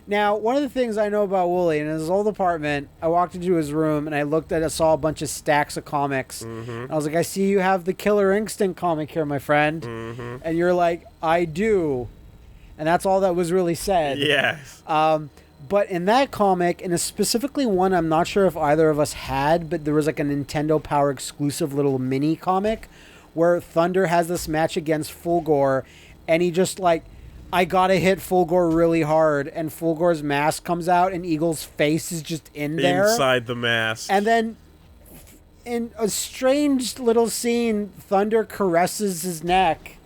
now one of the things I know about Wooly in his old apartment, I walked into his room and I saw a bunch of stacks of comics. And I was like, I see you have the Killer Instinct comic here, my friend. And you're like, I do. And that's all that was really said. Yes. But in that comic, and specifically one I'm not sure if either of us had, but there was like a Nintendo Power exclusive little mini comic where Thunder has this match against Fulgor, and he just like, I gotta hit Fulgor really hard, and Fulgor's mask comes out, and Eagle's face is just in there. Inside the mask. And then, in a strange little scene, Thunder caresses his neck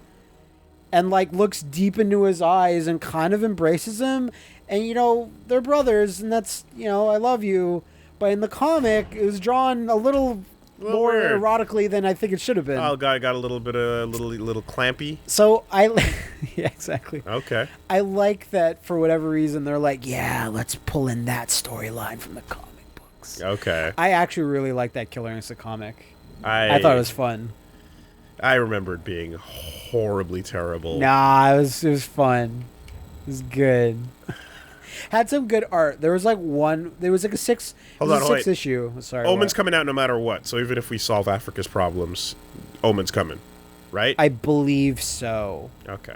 and like looks deep into his eyes and kind of embraces him. And, you know, they're brothers, and that's, you know, I love you. But in the comic, it was drawn a little more weird. Erotically than I think it should have been. Oh, got a little bit of little clampy. So yeah, exactly. Okay. I like that for whatever reason they're like, yeah, let's pull in that storyline from the comic books. Okay. I actually really like that Killer Instinct comic. I thought it was fun. I remember it being horribly terrible. Nah, it was fun. It was good. Had some good art. There was like a six issue. Sorry. Omen's coming out no matter what. So even if we solve Africa's problems, Omen's coming, right? I believe so. Okay.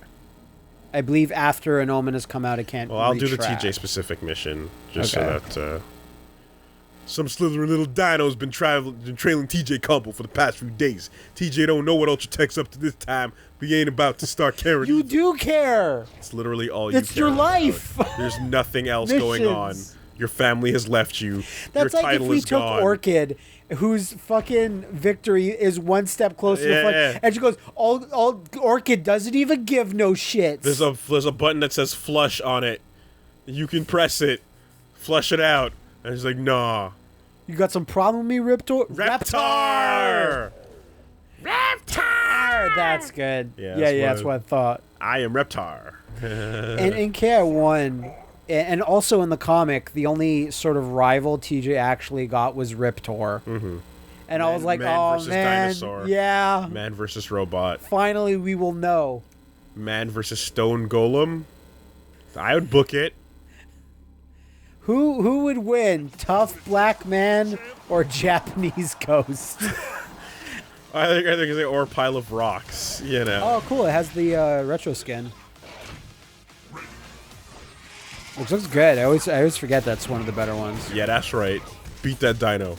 I believe after an Omen has come out, it can't. Well, I'll do the TJ specific mission just so that some slithery little dino's been trailing TJ Combo for the past few days. TJ don't know what Ultratech's up to this time. We ain't about to start caring. You do care. It's literally all you care. It's your life. There's nothing else going on. Your family has left you. That's your like title if we is took gone. Orchid, whose fucking victory is one step closer to fun, and she goes, all Orchid doesn't even give no shits. There's a button that says flush on it. You can press it, flush it out, and she's like, nah. You got some problem with me, Riptor? Reptar! Reptar! That's good. Yeah, that's what I thought. I am Reptar. And in KI1, and also in the comic, the only sort of rival TJ actually got was Riptor. And I was like, man oh, versus man. dinosaur. Yeah. Man versus robot. Finally, we will know. Man versus stone golem. I would book it. Who would win, tough black man or Japanese ghost? I think or a pile of rocks, you know. Oh, cool! It has the retro skin. Which looks good. I always forget that's one of the better ones. Yeah, that's right. Beat that dino.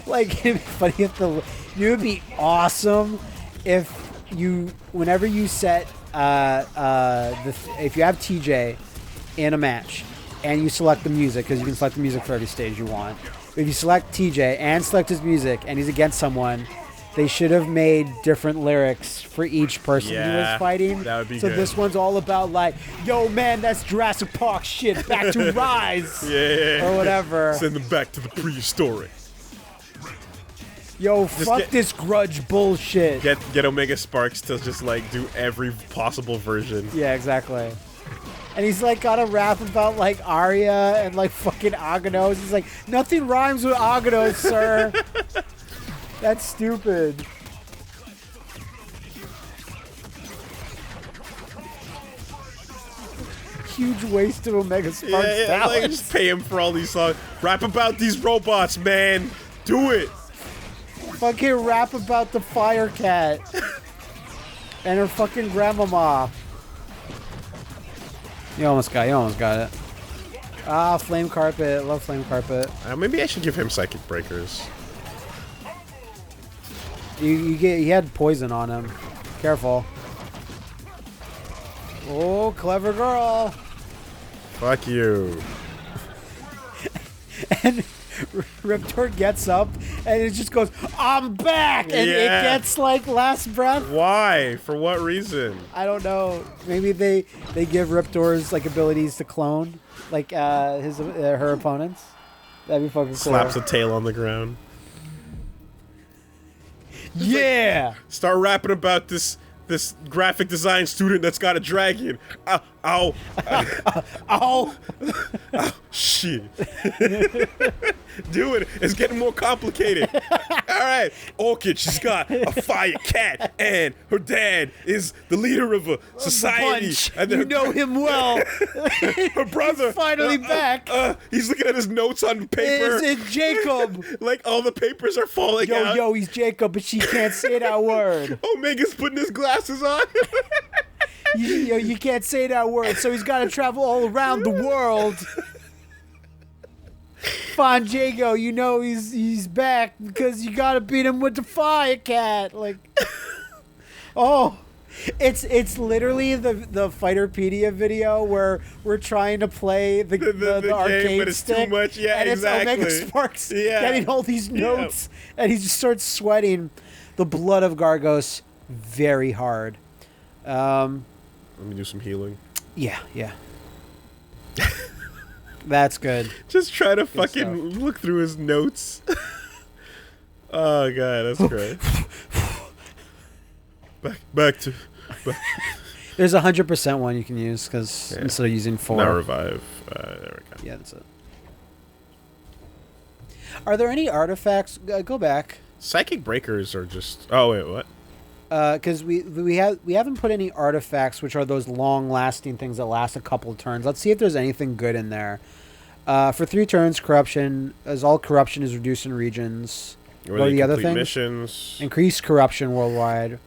Like, it'd be funny if it would be awesome if whenever you set if you have TJ in a match and you select the music, because you can select the music for every stage you want. But if you select TJ and select his music and he's against someone, they should have made different lyrics for each person he was fighting. That would be so good. This one's all about like, yo man, that's Jurassic Park shit, back to Rise. Or whatever. Send them back to the prehistoric. Yo, fuck this grudge bullshit. Get Omega Sparks to just like do every possible version. Yeah, exactly. And he's like got a rap about like Arya and like fucking Aganos. He's like, nothing rhymes with Aganos, sir. That's stupid. huge waste of Omega Spark's talents. Like, just pay him for all these songs. Rap about these robots, man. Do it. Fucking rap about the fire cat and her fucking grandmama. You almost got it. Ah, flame carpet. Love flame carpet. Maybe I should give him psychic breakers. He had poison on him. Careful. Oh, clever girl. Fuck you. And Riptor gets up and it just goes, I'm back! And it gets like last breath. Why? For what reason? I don't know. Maybe they give Riptor's like abilities to clone like her opponents. That'd be fucking cool. Slaps a tail on the ground. Yeah! Like, start rapping about this graphic design student that's got a dragon. Ow. Ow. Ow. Ow. Shit. Do it. It's getting more complicated. All right. Orchid, she's got a fire cat, and her dad is the leader of a society. And you know him well. Her brother. He's finally back. He's looking at his notes on paper. It's Jacob. Like all the papers are falling out. Yo, he's Jacob, but she can't say that word. Omega's putting his glasses on. You can't say that word, so he's got to travel all around the world. Find Jago, you know he's back because you got to beat him with the fire cat. Like, oh, it's literally the Fighterpedia video where we're trying to play the arcade game, but it's stick, too much. Yeah, and exactly. it's Omega Sparks getting all these notes, and he just starts sweating the blood of Gargos very hard. Let me do some healing. Yeah. That's good. Just try to fucking look through his notes. Oh god, that's great. back to. There's 100% one you can use because instead of using 4. Now revive. There we go. Yeah, that's it. Are there any artifacts? Go back. Psychic breakers are just. Oh wait, what? Because we haven't put any artifacts, which are those long-lasting things that last a couple of turns. Let's see if there's anything good in there. For 3 turns, corruption, as all corruption is reduced in regions. What are the other things? Missions. Increase corruption worldwide.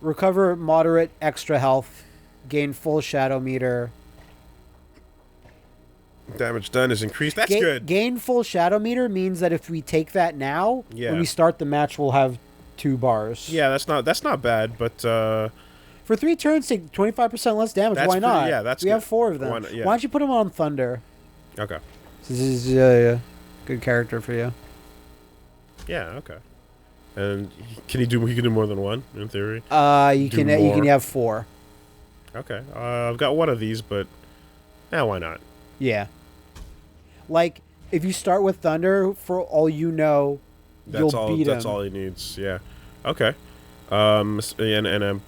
Recover moderate extra health. Gain full shadow meter. Damage done is increased. That's good. Gain full shadow meter means that if we take that now, when we start the match, we'll have 2 bars. Yeah, that's not bad, but for 3 turns, take 25% less damage. Why not? Yeah, that's we good. have 4 of them. Why don't you put them on Thunder? Okay. This is good character for you. Yeah. Okay. And can he can do more than one in theory? You can have 4. Okay. I've got one of these, but why not? Yeah. Like if you start with Thunder, for all you know. That's all he needs. Yeah. Okay. And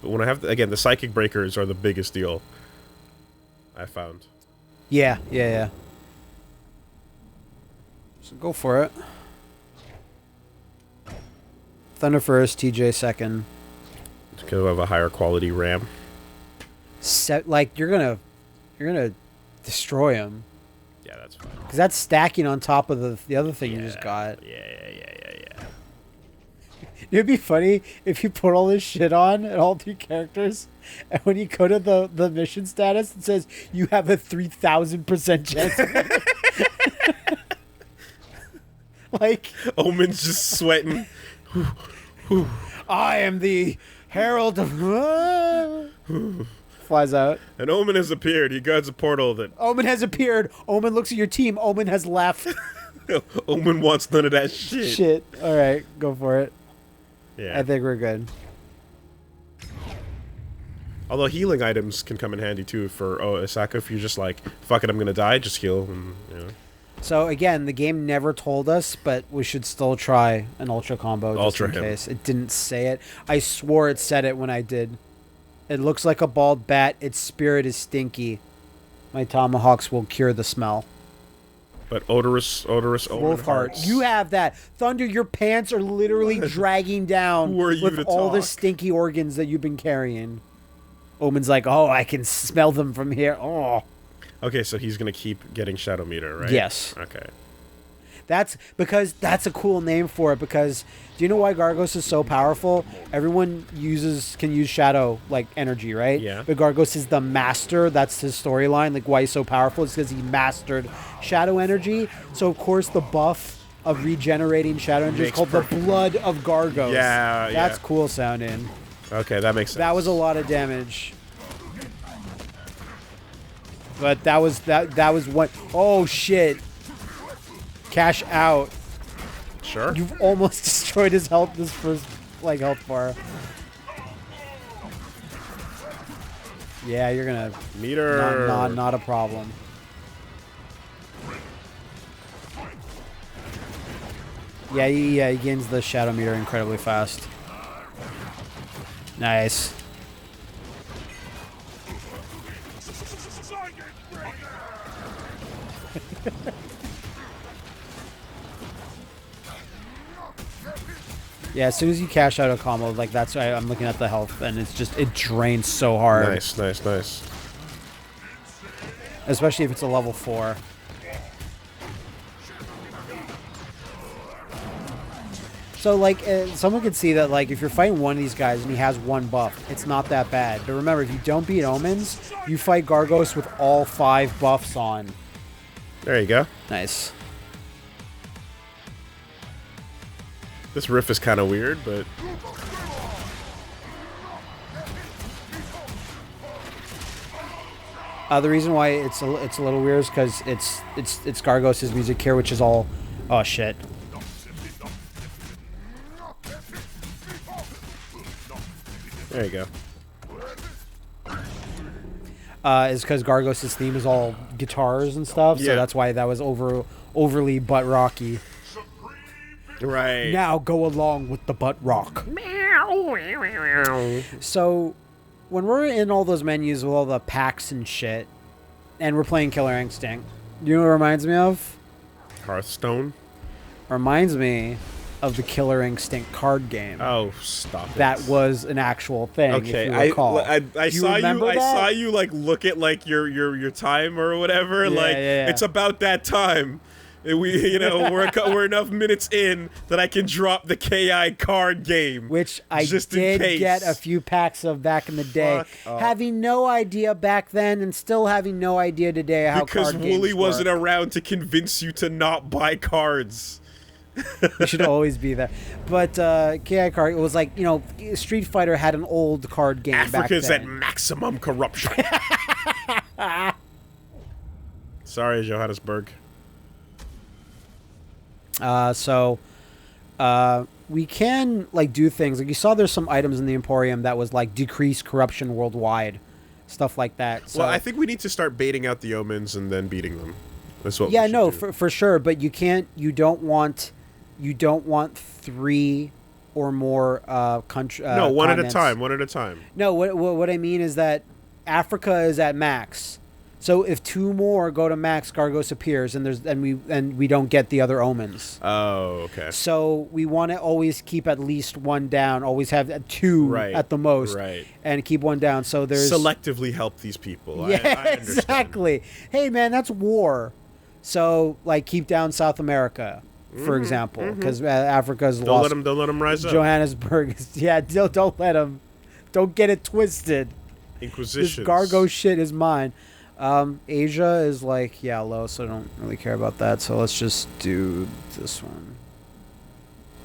when I have the psychic breakers are the biggest deal. I found. Yeah. So go for it. Thunder first, TJ second. Because I have a higher quality RAM. You're gonna destroy him. Yeah, that's fine. Because that's stacking on top of the other thing you just got. Yeah. It'd be funny if you put all this shit on and all 3 characters, and when you go to the mission status, it says you have a 3,000% chance. Like Omen's just sweating. I am the herald of. Flies out. And Omen has appeared. He guards a portal that. Omen has appeared. Omen looks at your team. Omen has left. Omen wants none of that shit. Shit. All right, go for it. Yeah. I think we're good. Although healing items can come in handy too for Hisako if you're just like, fuck it, I'm gonna die, just heal. And, So again, the game never told us, but we should still try an ultra combo just in case. It didn't say it. I swore it said it when I did. It looks like a bald bat. Its spirit is stinky. My tomahawks will cure the smell. But odorous Wolf heart. You have that. Thunder, your pants are literally dragging down with all the stinky organs that you've been carrying. Omen's like, oh, I can smell them from here. Oh. Okay, so he's gonna keep getting Shadow Meter, right? Yes. Okay. That's because that's a cool name for it. Because do you know why Gargos is so powerful? Everyone can use shadow like energy, right? Yeah. But Gargos is the master. That's his storyline. Like why he's so powerful is because he mastered shadow energy. So of course the buff of regenerating shadow energy is called the Blood of Gargos. Yeah, that's cool sounding. Okay, that makes sense. That was a lot of damage. But that was what. Oh shit. Cash out. Sure. You've almost destroyed his health, this first, like, health bar. Yeah, you're gonna... Meter. Not a problem. Yeah, he gains the shadow meter incredibly fast. Nice. Yeah, as soon as you cash out a combo, like that's why I'm looking at the health, and it's just it drains so hard. Nice. Especially if it's a level 4. So like someone could see that like if you're fighting one of these guys and he has one buff, it's not that bad. But remember, if you don't beat Omens, you fight Gargos with all 5 buffs on. There you go. Nice. This riff is kind of weird, but the reason why it's a little weird is because it's Gargos' music here, which is all oh shit. There you go. Is because Gargos' theme is all guitars and stuff, so that's why that was overly butt rocky. Right. Now go along with the butt rock. So, when we're in all those menus with all the packs and shit, and we're playing Killer Instinct, you know what it reminds me of? Hearthstone? Reminds me of the Killer Instinct card game. Oh, stop it. That was an actual thing, okay, if you recall. I saw you like look at like your time or whatever. It's about that time. We're enough minutes in that I can drop the KI card game, which I just did in case. get a few packs of back in the day, having no idea back then and still having no idea today how because card games Wooly wasn't work. around to convince you to not buy cards. You should always be there. But KI card, it was like, Street Fighter had an old card game Africa's back then. at maximum corruption. Sorry, Johannesburg. We can like do things like you saw. There's some items in the Emporium that was like decrease corruption worldwide, stuff like that. So, well, I think we need to start baiting out the omens and then beating them. That's what. Yeah, we no, do. for sure. But you can't. You don't want 3 or more country. No, one continents. at a time. One at a time. No, what I mean is that Africa is at max. So if 2 more go to max, Gargos appears, and we don't get the other omens. Oh, okay. So we want to always keep at least 1 down. Always have 2 at the most, and keep 1 down. So there's selectively help these people. Yeah, I understand. exactly. Hey, man, that's war. So like keep down South America, for example, because Africa's lost. Don't let them rise up. Johannesburg, don't let them. Don't get it twisted. Inquisition. This Gargo shit is mine. Asia is like, low, so I don't really care about that. So let's just do this one.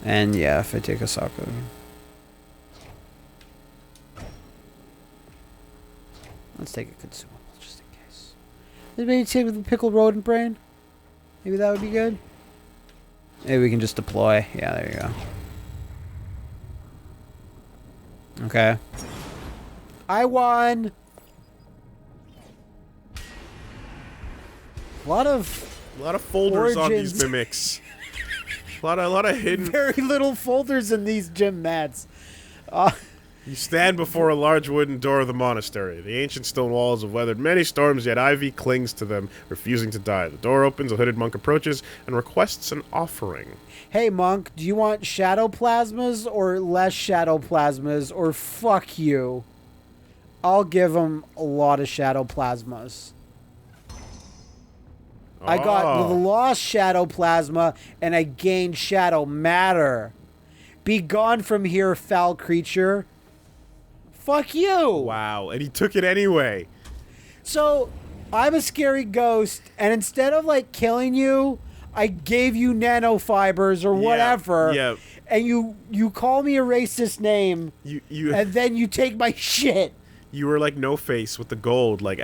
And if I take Hisako. Let's take a consumable, just in case. Maybe take the pickled rodent brain? Maybe that would be good? Maybe we can just deploy. Yeah, there you go. Okay. I won! A lot of folders on these mimics. a lot of hidden. Very little folders in these gym mats. You stand before a large wooden door of the monastery. The ancient stone walls have weathered many storms, yet ivy clings to them, refusing to die. The door opens, a hooded monk approaches, and requests an offering. Hey, monk, do you want shadow plasmas or less shadow plasmas, or fuck you? I'll give him a lot of shadow plasmas. I got the lost shadow plasma, and I gained shadow matter. Be gone from here, foul creature. Fuck you. Wow, and he took it anyway. So, I'm a scary ghost, and instead of, like, killing you, I gave you nanofibers or whatever. Yeah. And you call me a racist name, and then you take my shit. You were like No Face with the gold, like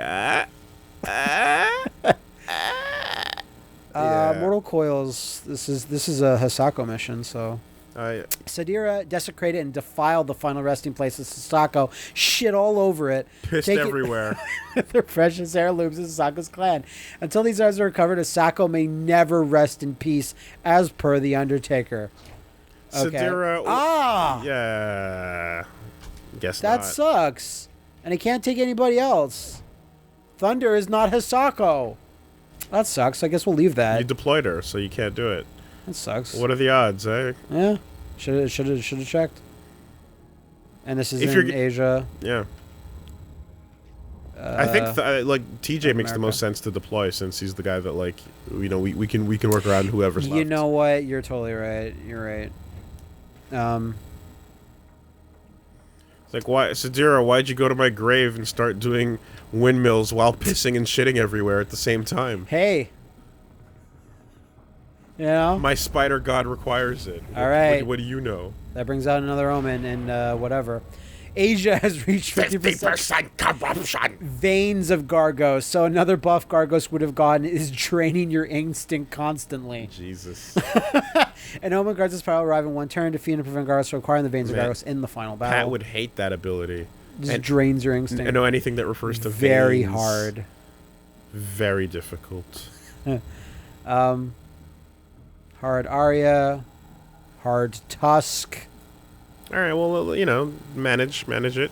Mortal Coils. This is a Hisako mission, so. Sadira desecrated and defiled the final resting place of Hisako. Shit all over it. Pissed everywhere. Their precious heirlooms in Hisako's clan. Until these items are recovered, Hisako may never rest in peace, as per the Undertaker. Okay. Sadira. Yeah. Guess that not. sucks. And he can't take anybody else. Thunder is not Hisako. That sucks. I guess we'll leave that. You deployed her, so you can't do it. That sucks. What are the odds, eh? Yeah. Should have checked. And this is in Asia. Yeah. I think like TJ makes the most America. sense to deploy, since he's the guy that, like, we can work around whoever's left. You know what? You're totally right. You're right. It's like, why'd you go to my grave and start doing windmills while pissing and shitting everywhere at the same time? Hey. You know? My spider god requires it. All right. What do you know? That brings out another omen and whatever. Asia has reached 50% corruption. Veins of Gargos. So another buff Gargos would have gotten is draining your instinct constantly. Jesus. An omen guards this power arrive in one turn, defeat and prevent Gargos from acquiring the Veins of Gargos in the final battle. Pat would hate that ability. Just drains your instinct. I know anything that refers to very veins. hard. Very difficult. Hard Arya. Hard Tusk. All right, well, you know, manage it.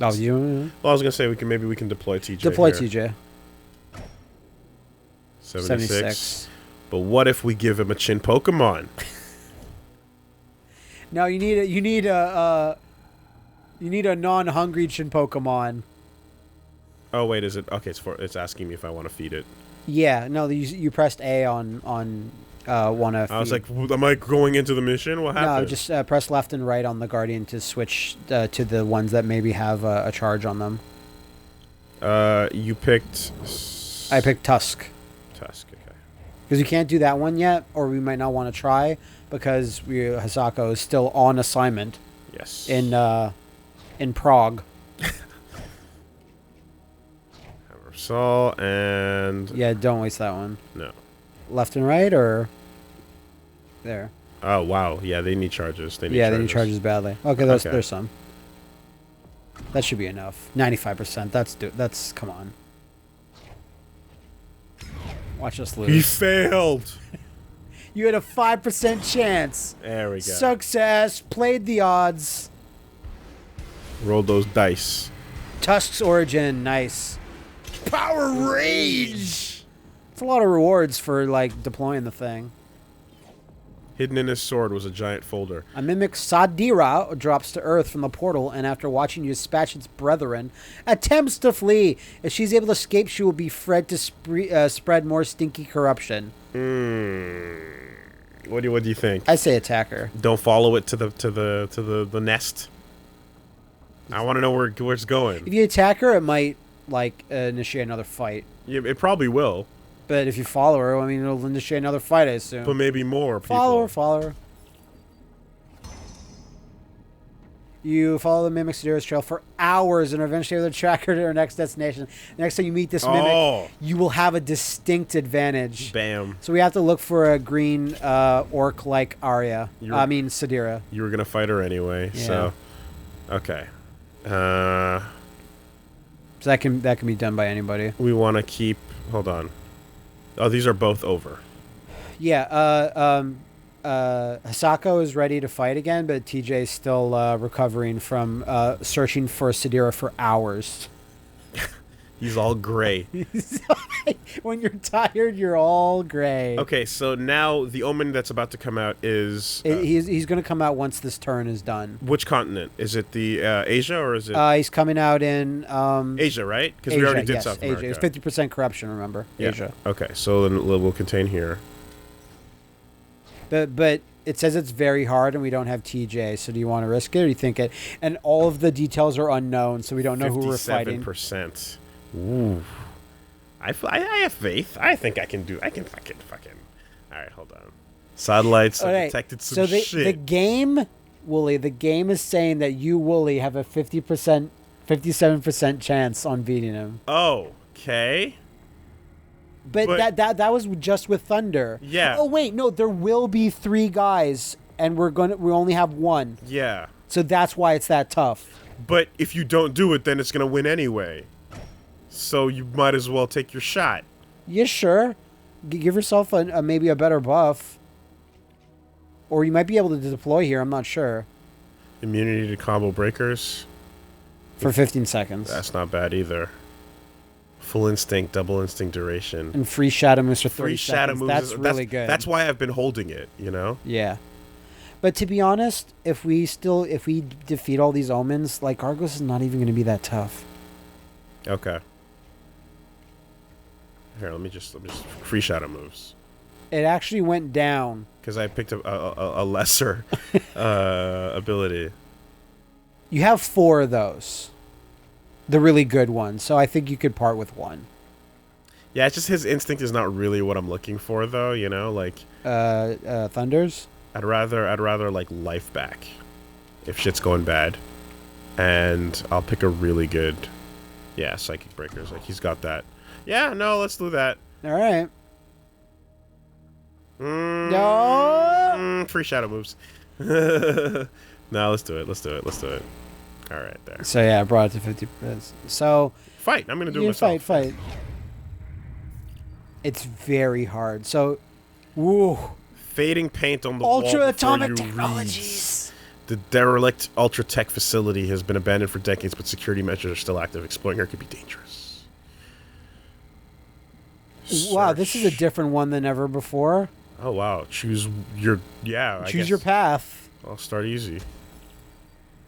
Oh, you? Well, I was gonna say maybe we can deploy TJ. Deploy here. TJ. 76. But what if we give him a chin Pokemon? No, you need a non-hungry chin Pokemon. Oh wait, is it okay? It's asking me if I want to feed it. Yeah, no, you pressed A on one of. I was like, am I going into the mission? What happened? No, just press left and right on the Guardian to switch to the ones that maybe have a charge on them. You picked. I picked Tusk. Tusk, okay. Because you can't do that one yet, or we might not want to try because Hisako is still on assignment. Yes. In Prague. Saw and yeah, don't waste that one. No. Left and right or there. Oh wow, yeah, they need charges. They need charges badly. Okay, there's some. That should be enough. 95%. That's come on. Watch us lose. He failed. You had a 5% chance. There we go. Success. Played the odds. Rolled those dice. Tusk's origin, nice. Power Rage! It's a lot of rewards for, like, deploying the thing. Hidden in his sword was a giant folder. A mimic Sadira drops to Earth from the portal, and after watching you dispatch its brethren, attempts to flee. If she's able to escape, she will be fed to spread more stinky corruption. What do you think? I say attack her. Don't follow it to the nest. I want to know where it's going. If you attack her, it might initiate another fight. Yeah, it probably will. But if you follow her, I mean, it'll initiate another fight, I assume. But maybe more people. Follow her. You follow the mimic Sadira's trail for hours and eventually able to track her to her next destination. The next time you meet this mimic, you will have a distinct advantage. Bam. So we have to look for a green orc-like Arya. Sadira. You were going to fight her anyway, yeah. So... Okay. So that can be done by anybody. We want to keep... Hold on. Oh, these are both over. Yeah, Hisako is ready to fight again, but TJ is still recovering from searching for Sadira for hours. He's all gray. When you're tired, you're all gray. Okay, so now the omen that's about to come out is... he's going to come out once this turn is done. Which continent? Is it the Asia or is it... he's coming out in... Asia, right? Because we already did South America. Asia. It's 50% corruption, remember? Yeah. Asia. Okay, so then we'll contain here. But it says it's very hard and we don't have TJ, so do you want to risk it or do you think it... And all of the details are unknown, so we don't know who we're fighting. 57%. Ooh. I have faith. I think I can fucking... Alright, hold on. Satellites have detected some shit. So the game, Wooly, the game is saying that you, Wooly, have a 57% chance on beating him. Oh, okay. But that was just with Thunder. Yeah. Oh wait, no, there will be 3 guys, and we only have 1. Yeah. So that's why it's that tough. But if you don't do it, then it's gonna win anyway. So you might as well take your shot. Yeah, sure. Give yourself maybe a better buff, or you might be able to deploy here. I'm not sure. Immunity to combo breakers for 15 seconds. That's not bad either. Full instinct, double instinct duration. And free shadow moves for 30 free seconds. Shadow moves that's really good. That's why I've been holding it, you know? Yeah. But to be honest, if we defeat all these omens, like Gargos is not even going to be that tough. Okay. Here, let me just free shadow moves. It actually went down because I picked a lesser ability. You have 4 of those. The really good ones, so I think you could part with 1. Yeah, it's just his instinct is not really what I'm looking for, though. You know, like Thunders. I'd rather like life back, if shit's going bad, and I'll pick a really good, psychic breakers. Like he's got that. Yeah, no, let's do that. All right. No. Free shadow moves. No, let's do it. All right, there. So yeah, I brought it to 50%. So fight. I'm gonna do it myself. Fight. It's very hard. So, woo. Fading paint on the wall. Ultra atomic technologies. The derelict Ultratech facility has been abandoned for decades, but security measures are still active. Exploring here could be dangerous. Wow, this is a different one than ever before. Oh wow! Choose your Choose your path. I'll start easy.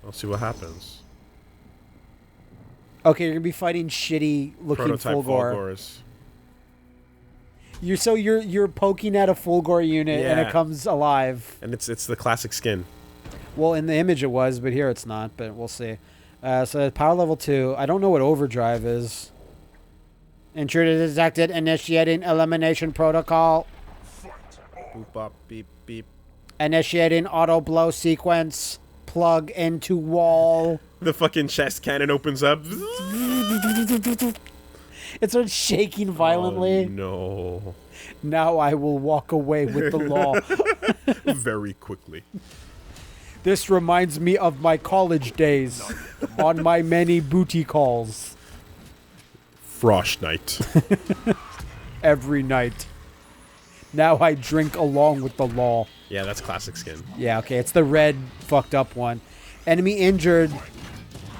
I'll see what happens. Okay, you're gonna be fighting shitty looking Fulgor. You're poking at a Fulgor unit and it comes alive. And it's the classic skin. Well, in the image it was, but here it's not. But we'll see. So power level 2. I don't know what overdrive is. Intruder detected. Initiating elimination protocol. Boop bop beep beep. Initiating auto blow sequence. Plug into wall. The fucking chest cannon opens up. It starts shaking violently. Oh, no. Now I will walk away with the law. Very quickly. This reminds me of my college days on my many booty calls. Frost night. Every night. Now I drink along with the law. Yeah, that's classic skin. Yeah, okay. It's the red fucked up one. Enemy injured.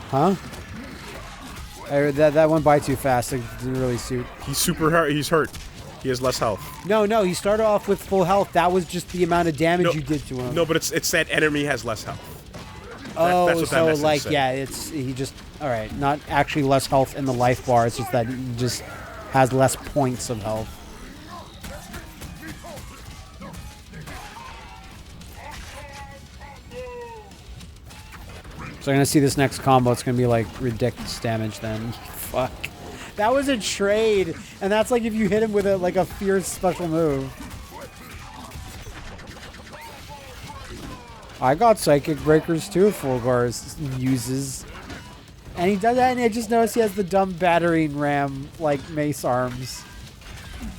Huh? That went by too fast. It didn't really suit. He's super hurt. He's hurt. He has less health. No. He started off with full health. That was just the amount of damage you did to him. No, but it's that enemy has less health. That's what so like said. He just all right. Not actually less health in the life bar. It's just that he just has less points of health. So I'm going to see this next combo. It's going to be like ridiculous damage then. Fuck. That was a trade. And that's like if you hit him with a fierce special move. I got Psychic Breakers too, Fulgor uses. And he does that and I just noticed he has the dumb battering ram like mace arms.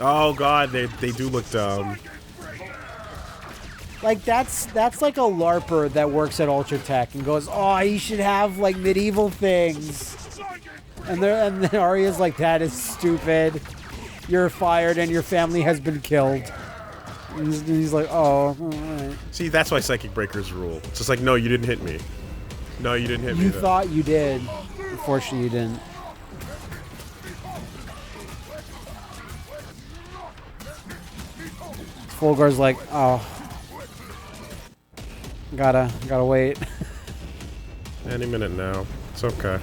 Oh god, they do look dumb. Like that's like a LARPer that works at Ultratech and goes, "Oh, you should have like medieval things." And then Arya's like, "That is stupid. You're fired and your family has been killed." And he's like, "Oh, all right." See, that's why Psychic Breakers rule. It's just like, no, you didn't hit me. No, you didn't hit me. You thought you did. Unfortunately, you didn't. Fulgor's like, oh, gotta wait. Any minute now. It's okay.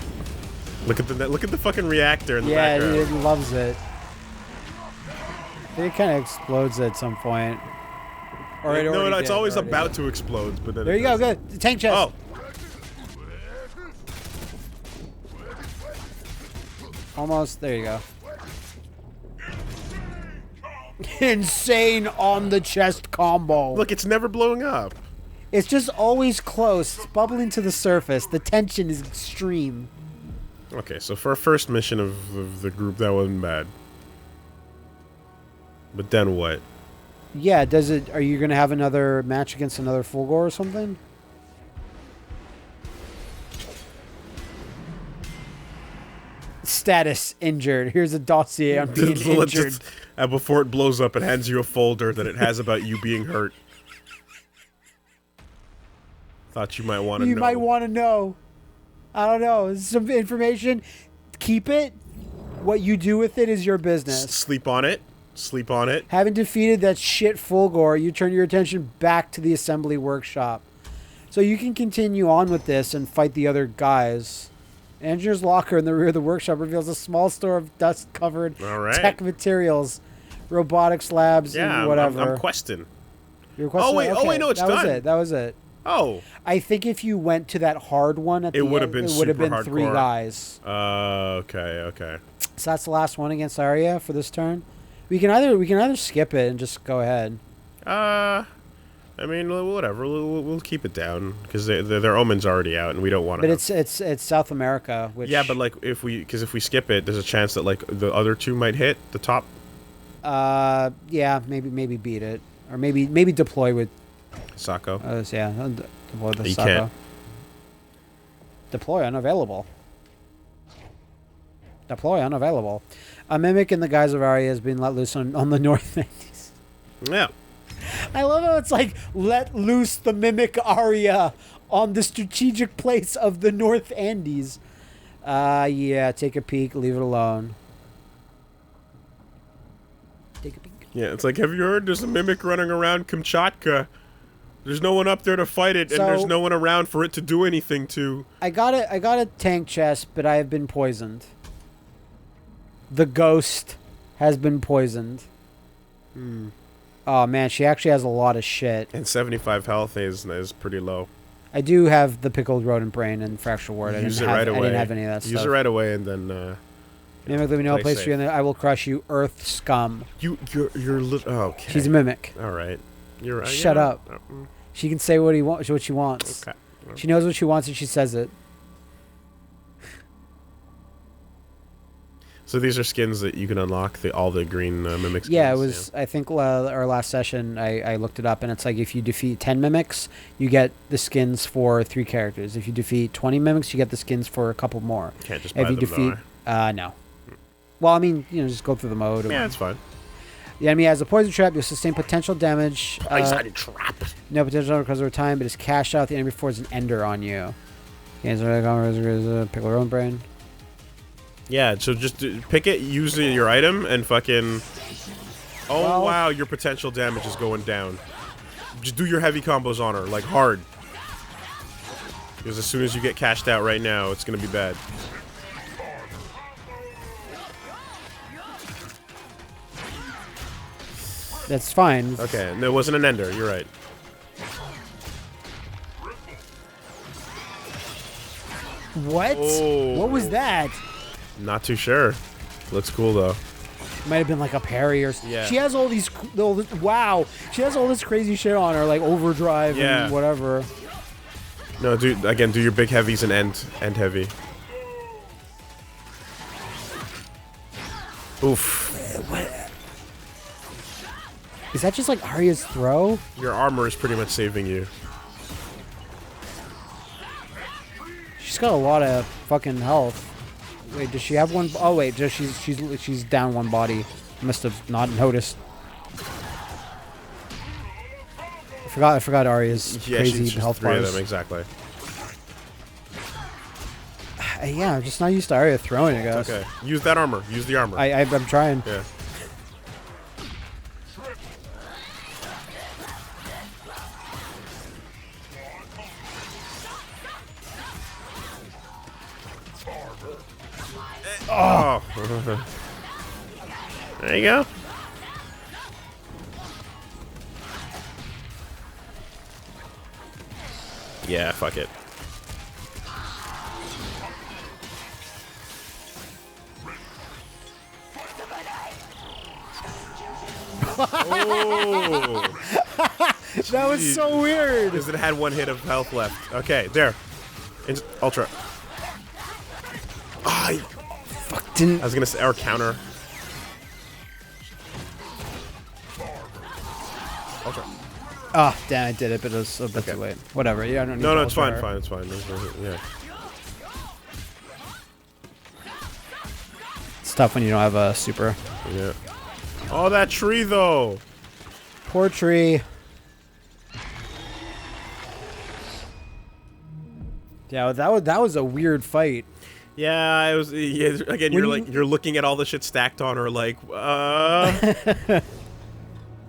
Look at the fucking reactor in the background. Yeah, it loves it. It kind of explodes at some point. Or no, it's always about to explode, but then there you go, good. Tank chest. Oh. Almost. There you go. Insane on the chest combo. Look, it's never blowing up. It's just always close. It's bubbling to the surface. The tension is extreme. Okay, so for our first mission of the group, that wasn't bad. But then what? Yeah, does it... Are you going to have another match against another Fulgor or something? Status injured. Here's a dossier on being injured. Before it blows up, it hands you a folder that it has about you being hurt. Thought you might want to know. You might want to know. I don't know. Some information. Keep it. What you do with it is your business. Sleep on it. Sleep on it. Having defeated that shit Fulgor, you turn your attention back to the assembly workshop. So you can continue on with this and fight the other guys. Engineer's locker in the rear of the workshop reveals a small store of dust-covered tech materials, robotics labs, and whatever. I'm questing. You're questing? Oh wait, no, it's done. That was it. Oh. I think if you went to that hard one at the end, it would have been 3 guys. Okay. So that's the last one against Arya for this turn. We can either skip it and just go ahead. I mean, whatever. We'll keep it down because their omen's already out, and we don't want to. But it's South America, which but like if we skip it, there's a chance that like the other 2 might hit the top. Yeah, maybe beat it, or maybe deploy with Hisako. Deploy the You Hisako. can't. Deploy unavailable. Deploy unavailable. A mimic in the guise of Arya has been let loose on the North Andes. Yeah. I love how it's like, let loose the mimic Arya on the strategic place of the North Andes. Yeah, take a peek, leave it alone. Take a peek. Yeah, it's like, have you heard there's a mimic running around Kamchatka? There's no one up there to fight it, and there's no one around for it to do anything to. I got a tank chest, but I have been poisoned. The ghost has been poisoned. Oh man, she actually has a lot of shit. And 75 health is pretty low. I do have the pickled rodent brain and fracture ward. I didn't have any of that stuff. Use it right away, and then. Mimic, let me know a place for you, and then I will crush you, Earth scum. You're little. Oh, okay. She's a mimic. All right. You're right. Shut up. She can say what she wants. Okay. She knows what she wants, and she says it. So these are skins that you can unlock, all the green mimic skins? Yeah, it was, I think, our last session, I looked it up, and it's like if you defeat 10 mimics, you get the skins for 3 characters. If you defeat 20 mimics, you get the skins for a couple more. Can't just buy them, though, no. Well, I mean, just go through the mode. Yeah, it's fine. The enemy has a poison trap. You'll sustain potential damage. Poison trap. No potential damage because over time, but it's cashed out. The enemy forces an ender on you. Pickle your own brain. Yeah, so just pick it, use your item, and fucking... Oh, wow, your potential damage is going down. Just do your heavy combos on her, like, hard. Because as soon as you get cashed out right now, it's going to be bad. That's fine. Okay, no, it wasn't an ender, you're right. What? Oh. What was that? Not too sure. Looks cool though. Might have been like a parry or something. Yeah. She has all this, wow. She has all this crazy shit on her, like overdrive and whatever. No, dude, again, do your big heavies and end heavy. Oof. What? Is that just like Arya's throw? Your armor is pretty much saving you. She's got a lot of fucking health. Wait, does she have one? Oh wait, she's down one body. Must have not noticed. I forgot Arya's crazy health bars. 3 of them, exactly. Yeah, just not used to Arya throwing, I guess. Okay, use that armor. Use the armor. I'm trying. Yeah. Oh. There you go. Yeah, fuck it. Oh. That was so weird. Because it had 1 hit of health left. Okay, there. Ultra. Ah, Fuck, didn't. I was gonna say, or counter. Ultra. Oh, damn, I did it, but it was a bit too late. Whatever. Yeah, I don't need No, to it's ultra fine, her. it's fine. Yeah. It's tough when you don't have a super. Yeah. Oh, that tree though. Poor tree. Yeah, that was a weird fight. Yeah, it was. Yeah, again, you're looking at all the shit stacked on her, like, I'm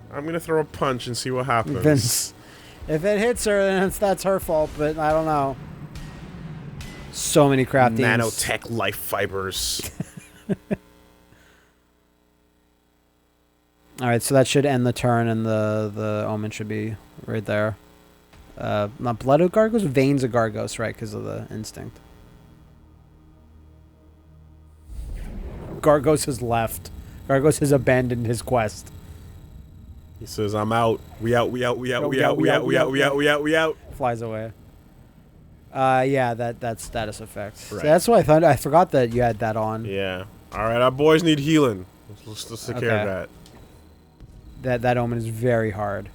gonna throw a punch and see what happens. If it hits her, then that's her fault. But I don't know. So many craftings. Nanotech life fibers. All right, so that should end the turn, and the omen should be right there. Not blood of Gargos, veins of Gargos, right? Because of the instinct. Gargos has left. Gargos has abandoned his quest. He says, "I'm out. We out. We out. We out. No, We out. We out. We out. We out. We out. We out." Flies away. Yeah, that's status effect. Right. So that's what I thought. I forgot that you had that on. Yeah. All right, our boys need healing. Let's take care of that. That omen is very hard.